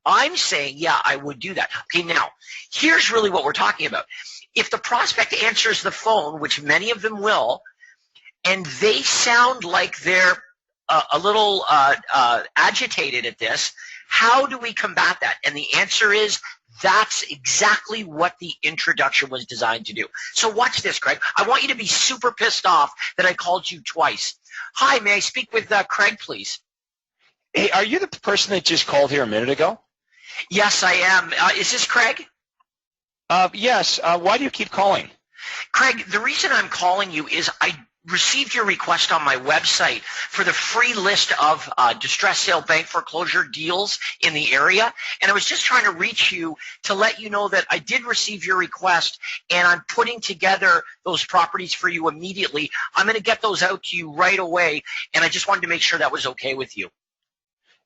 [SPEAKER 3] I'm saying, yeah, I would do that. Okay, now, here's really what we're talking about. If the prospect answers the phone, which many of them will, and they sound like they're a little agitated at this, how do we combat that? And the answer is, that's exactly what the introduction was designed to do. So watch this, Craig. I want you to be super pissed off that I called you twice. Hi, may I speak with Craig, please?
[SPEAKER 5] Hey, are you the person that just called here a minute ago?
[SPEAKER 3] Yes, I am. Is this Craig?
[SPEAKER 5] Yes. Why do you keep calling?
[SPEAKER 3] Craig, the reason I'm calling you is I received your request on my website for the free list of distressed sale bank foreclosure deals in the area, and I was just trying to reach you to let you know that I did receive your request, and I'm putting together those properties for you immediately. I'm going to get those out to you right away, and I just wanted to make sure that was okay with you.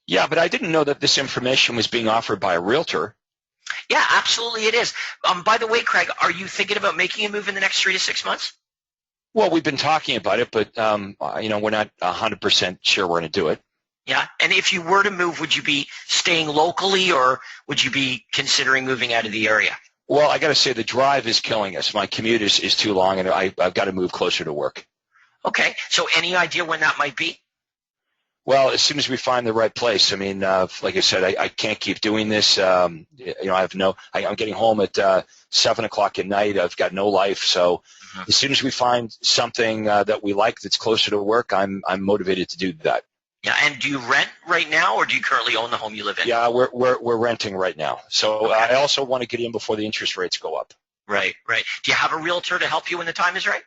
[SPEAKER 5] Yeah, but I didn't know that this information was being offered by a realtor.
[SPEAKER 3] Yeah, absolutely it is. By the way, Craig, are you thinking about making a move in the next 3 to 6 months?
[SPEAKER 5] Well, we've been talking about it, but we're not 100% sure we're going to do it.
[SPEAKER 3] Yeah, and if you were to move, would you be staying locally, or would you be considering moving out of the area?
[SPEAKER 5] Well, I got to say the drive is killing us. My commute is too long, and I've got to move closer to work. Okay, so any idea when that might be? Well, as soon as we find the right place. I mean, like I said, I can't keep doing this. I'm getting home at 7 o'clock at night. I've got no life, so as soon as we find something that we like that's closer to work, I'm motivated to do that. Yeah, and do you rent right now, or do you currently own the home you live in? Yeah, we're renting right now. So okay. I also want to get in before the interest rates go up. Right. Do you have a realtor to help you when the time is right?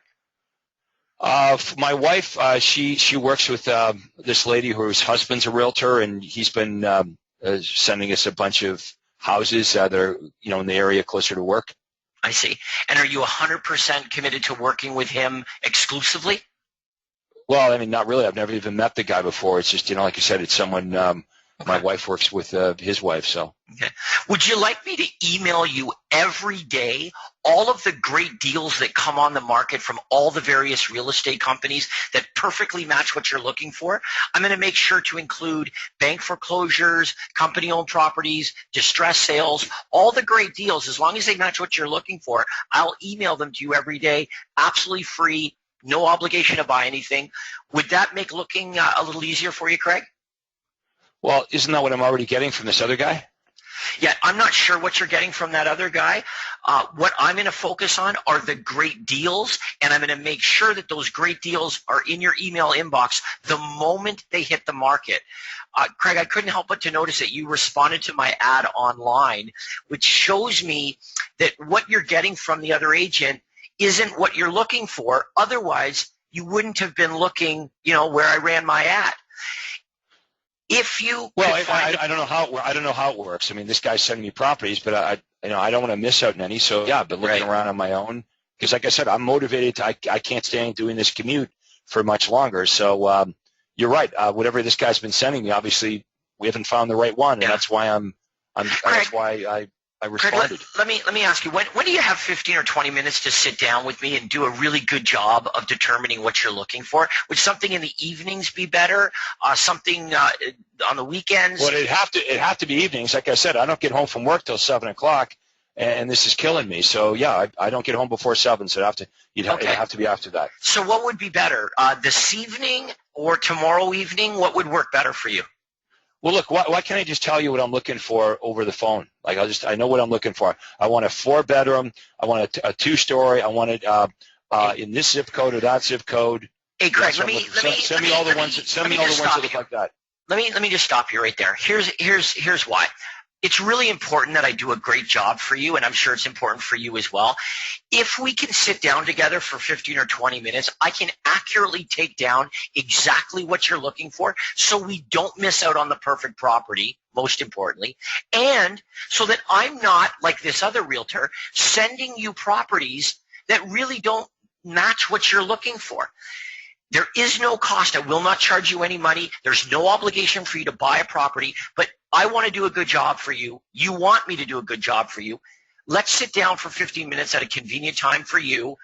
[SPEAKER 5] My wife, she works with this lady whose husband's a realtor, and he's been sending us a bunch of houses that are in the area closer to work. I see. And are you 100% committed to working with him exclusively? Well, I mean, not really. I've never even met the guy before. It's just, like you said, it's someone my wife works with his wife. So. Okay. Would you like me to email you every day all of the great deals that come on the market from all the various real estate companies that perfectly match what you're looking for? I'm going to make sure to include bank foreclosures, company-owned properties, distressed sales, all the great deals. As long as they match what you're looking for, I'll email them to you every day, absolutely free, no obligation to buy anything. Would that make looking a little easier for you, Craig? Well, isn't that what I'm already getting from this other guy? Yeah, I'm not sure what you're getting from that other guy. What I'm going to focus on are the great deals, and I'm going to make sure that those great deals are in your email inbox the moment they hit the market. Craig, I couldn't help but to notice that you responded to my ad online, which shows me that what you're getting from the other agent isn't what you're looking for. Otherwise, you wouldn't have been looking, where I ran my ad. If you I don't know how it works. I mean, this guy's sending me properties, but I don't want to miss out on any. So yeah, I've been looking around on my own because, like I said, I'm motivated. I can't stand doing this commute for much longer. So you're right. Whatever this guy's been sending me, obviously we haven't found the right one, and that's why that's why I responded. Craig, let me ask you, when do you have 15 or 20 minutes to sit down with me and do a really good job of determining what you're looking for? Would something in the evenings be better? Something on the weekends? Well, it'd have to be evenings. Like I said, I don't get home from work till 7 o'clock, and this is killing me. So yeah, I don't get home before 7, so it'd have to be after that. So what would be better, this evening or tomorrow evening? What would work better for you? Well, look, why can't I just tell you what I'm looking for over the phone? Like, I know what I'm looking for. I want a 4-bedroom. I want a 2-story. I want it in this zip code or that zip code. Hey, Craig, send me all the ones that look like that. Let me just stop you right there. Here's why.
[SPEAKER 3] it's really important that I do a great job for you, and I'm sure it's important for you as well. If we can sit down together for 15 or 20 minutes, I can accurately take down exactly what you're looking for so we don't miss out on the perfect property, most importantly, and so that I'm not, like this other realtor, sending you properties that really don't match what you're looking for. There is no cost. I will not charge you any money. There's no obligation for you to buy a property, but I want to do a good job for you. You want me to do a good job for you. Let's sit down for 15 minutes at a convenient time for you,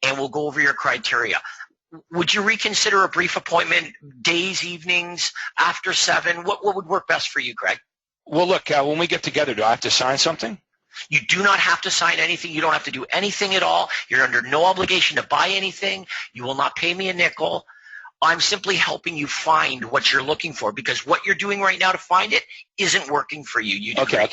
[SPEAKER 3] and we'll go over your criteria. Would you reconsider a brief appointment, days, evenings, after 7? What would work best for you, Craig?
[SPEAKER 5] Well, look, when we get together, do I have to sign something?
[SPEAKER 3] You do not have to sign anything. You don't have to do anything at all. You're under no obligation to buy anything. You will not pay me a nickel. I'm simply helping you find what you're looking for, because what you're doing right now to find it isn't working for you.
[SPEAKER 5] Okay.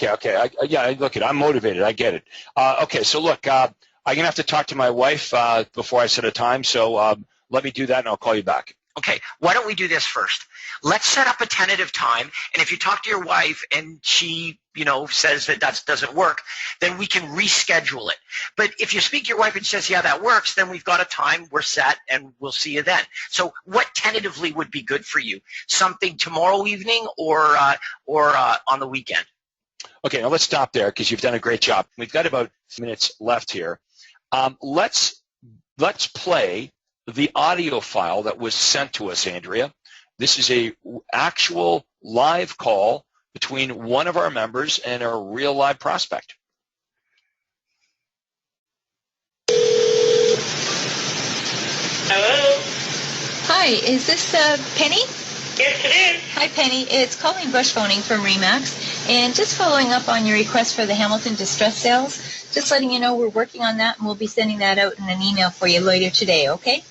[SPEAKER 5] Look, I'm motivated. I get it. Okay, so look, I'm going to have to talk to my wife before I set a time, so let me do that, and I'll call you back.
[SPEAKER 3] Okay, why don't we do this first? Let's set up a tentative time, and if you talk to your wife and she, says that doesn't work, then we can reschedule it. But if you speak to your wife and she says, yeah, that works, then we've got a time, we're set, and we'll see you then. So what tentatively would be good for you? Something tomorrow evening or on the weekend?
[SPEAKER 5] Okay, now let's stop there because you've done a great job. We've got about minutes left here. Let's play the audio file that was sent to us, Andrea. This is a actual live call between one of our members and a real live prospect.
[SPEAKER 6] Hello?
[SPEAKER 7] Hi, is this Penny?
[SPEAKER 6] Yes, it is.
[SPEAKER 7] Hi, Penny. It's Colleen Bush phoning from RE/MAX, and just following up on your request for the Hamilton distress sales, just letting you know we're working on that, and we'll be sending that out in an email for you later today, okay?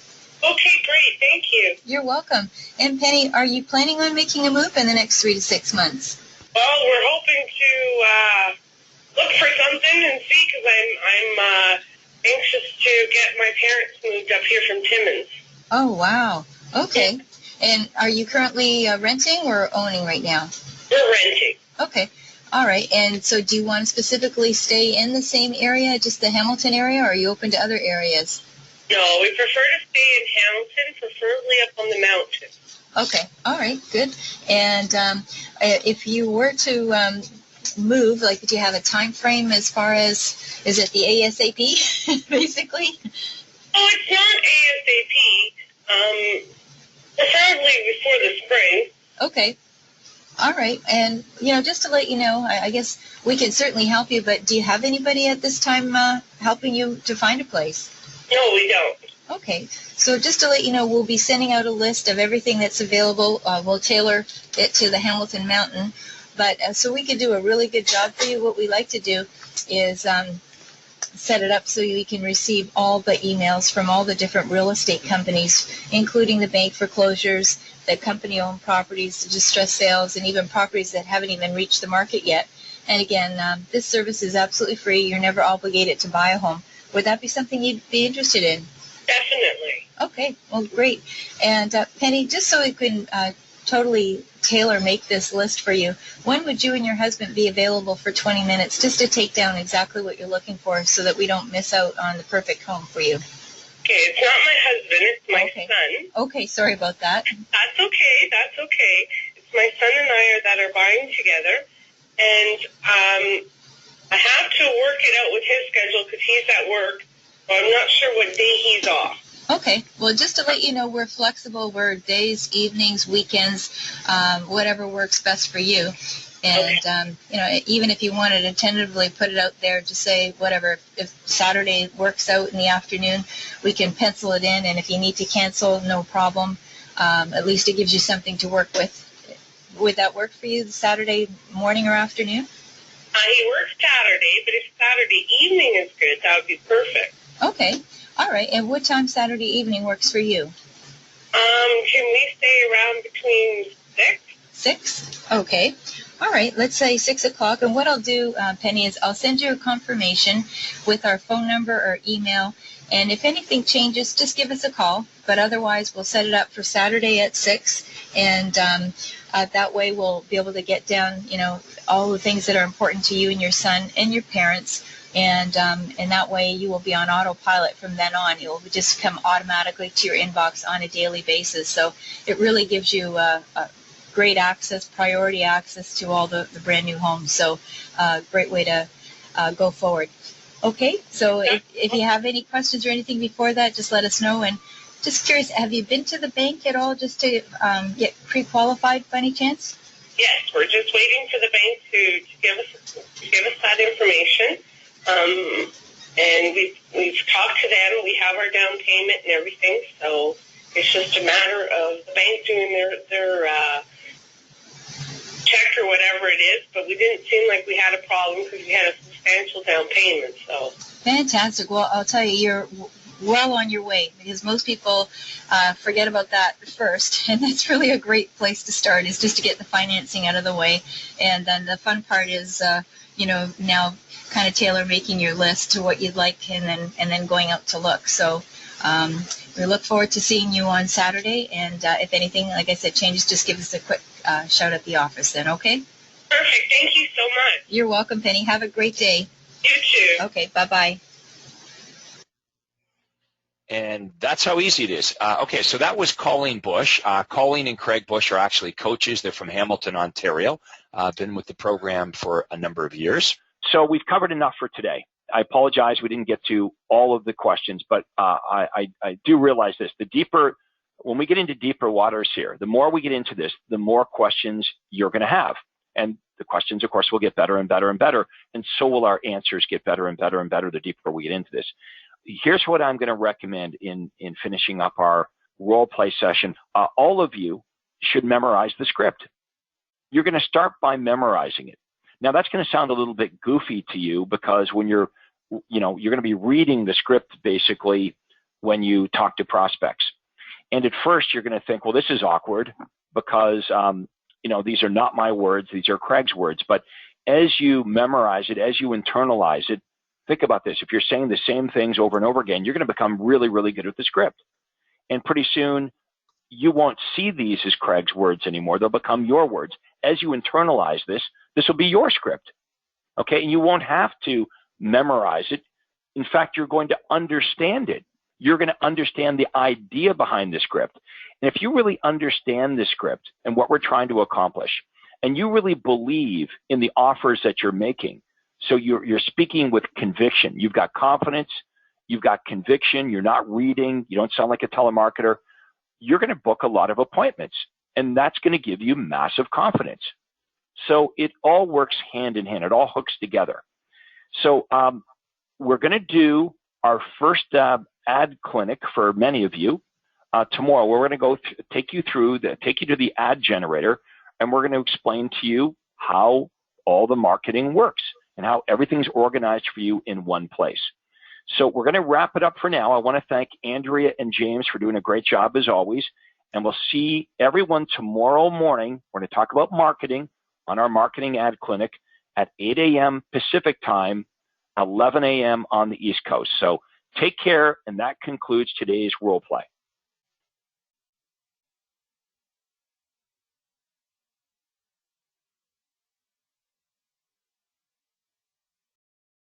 [SPEAKER 6] Okay, great. Thank you.
[SPEAKER 7] You're welcome. And Penny, are you planning on making a move in the next 3 to 6 months?
[SPEAKER 6] Well, we're hoping to look for something and see, because I'm anxious to get my parents moved up here from Timmins.
[SPEAKER 7] Oh, wow. Okay. And are you currently renting or owning right now?
[SPEAKER 6] We're renting.
[SPEAKER 7] Okay. All right. And so do you want to specifically stay in the same area, just the Hamilton area, or are you open to other areas?
[SPEAKER 6] No, we prefer to stay in Hamilton, preferably up on the mountain.
[SPEAKER 7] Okay. All right. Good. And if you were to move, like, do you have a time frame as far as, is it the ASAP, basically?
[SPEAKER 6] Oh, it's not ASAP. Preferably before the spring.
[SPEAKER 7] Okay. All right. And, just to let you know, I guess we can certainly help you, but do you have anybody at this time helping you to find a place?
[SPEAKER 6] No, we don't.
[SPEAKER 7] Okay. So just to let you know, we'll be sending out a list of everything that's available. We'll tailor it to the Hamilton Mountain. But so we can do a really good job for you, what we like to do is set it up so you can receive all the emails from all the different real estate companies, including the bank foreclosures, the company-owned properties, the distress sales, and even properties that haven't even reached the market yet. And again, this service is absolutely free. You're never obligated to buy a home. Would that be something you'd be interested in?
[SPEAKER 6] Definitely.
[SPEAKER 7] Okay, well, great. And Penny, just so we can totally tailor-make this list for you, when would you and your husband be available for 20 minutes just to take down exactly what you're looking for so that we don't miss out on the perfect home for you?
[SPEAKER 6] Okay, it's not my husband, it's my son.
[SPEAKER 7] Okay, sorry about that.
[SPEAKER 6] That's okay. It's my son and I that are buying together, and I have to work it out with his schedule because he's at work, so I'm not sure what day he's off.
[SPEAKER 7] Okay. Well, just to let you know, we're flexible. We're days, evenings, weekends, whatever works best for you. And, even if you wanted to tentatively put it out there to say whatever, if Saturday works out in the afternoon, we can pencil it in. And if you need to cancel, no problem. At least it gives you something to work with. Would that work for you, Saturday morning or afternoon?
[SPEAKER 6] He works Saturday, but if Saturday evening is good, that would be perfect.
[SPEAKER 7] Okay. All right. And what time Saturday evening works for you?
[SPEAKER 6] Can we stay around between 6?
[SPEAKER 7] 6? Okay. All right. Let's say 6 o'clock. And what I'll do, Penny, is I'll send you a confirmation with our phone number or email. And if anything changes, just give us a call. But otherwise, we'll set it up for Saturday at 6, and that way we'll be able to get down, all the things that are important to you and your son and your parents. And that way you will be on autopilot from then on. It will just come automatically to your inbox on a daily basis. So it really gives you great access, priority access to all the brand new homes. So great way to go forward. Okay, so if you have any questions or anything before that, just let us know. And just curious, have you been to the bank at all just to get pre-qualified by any chance?
[SPEAKER 6] Yes, we're just waiting for the bank to give us that information. And we've talked to them. We have our down payment and everything. So it's just a matter of the bank doing their check or whatever it is. But we didn't seem like we had a problem because we had a substantial down payment. So
[SPEAKER 7] fantastic. Well, I'll tell you, you're well on your way, because most people forget about that first, and that's really a great place to start, is just to get the financing out of the way. And then the fun part is now kind of tailor making your list to what you'd like, and then going out to look. So we look forward to seeing you on Saturday, and if anything, like I said, changes, just give us a quick shout at the office then. Okay?
[SPEAKER 6] Perfect. Thank you so much.
[SPEAKER 7] You're welcome, Penny. Have a great day.
[SPEAKER 6] You too.
[SPEAKER 7] Okay, bye-bye.
[SPEAKER 5] And that's how easy it is. Okay, so that was Colleen Bush. Colleen and Craig Bush are actually coaches. They're from Hamilton, Ontario. Been with the program for a number of years.
[SPEAKER 4] So we've covered enough for today. I apologize we didn't get to all of the questions, but I do realize this. When we get into deeper waters here, the more we get into this, the more questions you're going to have. And the questions, of course, will get better and better and better, and so will our answers get better and better and better the deeper we get into this. Here's what I'm going to recommend in finishing up our role play session. All of you should memorize the script. You're going to start by memorizing it. Now, that's going to sound a little bit goofy to you, because when you're going to be reading the script basically when you talk to prospects. And at first you're going to think, well, this is awkward because, these are not my words. These are Craig's words. But as you memorize it, as you internalize it, think about this. If you're saying the same things over and over again, you're going to become really, really good at the script. And pretty soon you won't see these as Craig's words anymore. They'll become your words. As you internalize this, this will be your script. Okay. And you won't have to memorize it. In fact, you're going to understand it. You're going to understand the idea behind the script. And if you really understand the script and what we're trying to accomplish, and you really believe in the offers that you're making, so you're speaking with conviction, you've got confidence, you've got conviction, you're not reading, you don't sound like a telemarketer, you're going to book a lot of appointments, and that's going to give you massive confidence. So it all works hand in hand. It all hooks together. So we're going to do our first ad clinic for many of you tomorrow. We're going to take you to the ad generator, and we're going to explain to you how all the marketing works and how everything's organized for you in one place. So we're going to wrap it up for now. I want to thank Andrea and James for doing a great job as always. And we'll see everyone tomorrow morning. We're going to talk about marketing on our marketing ad clinic at 8 a.m. Pacific time, 11 a.m. on the East Coast. So take care, and that concludes today's role play.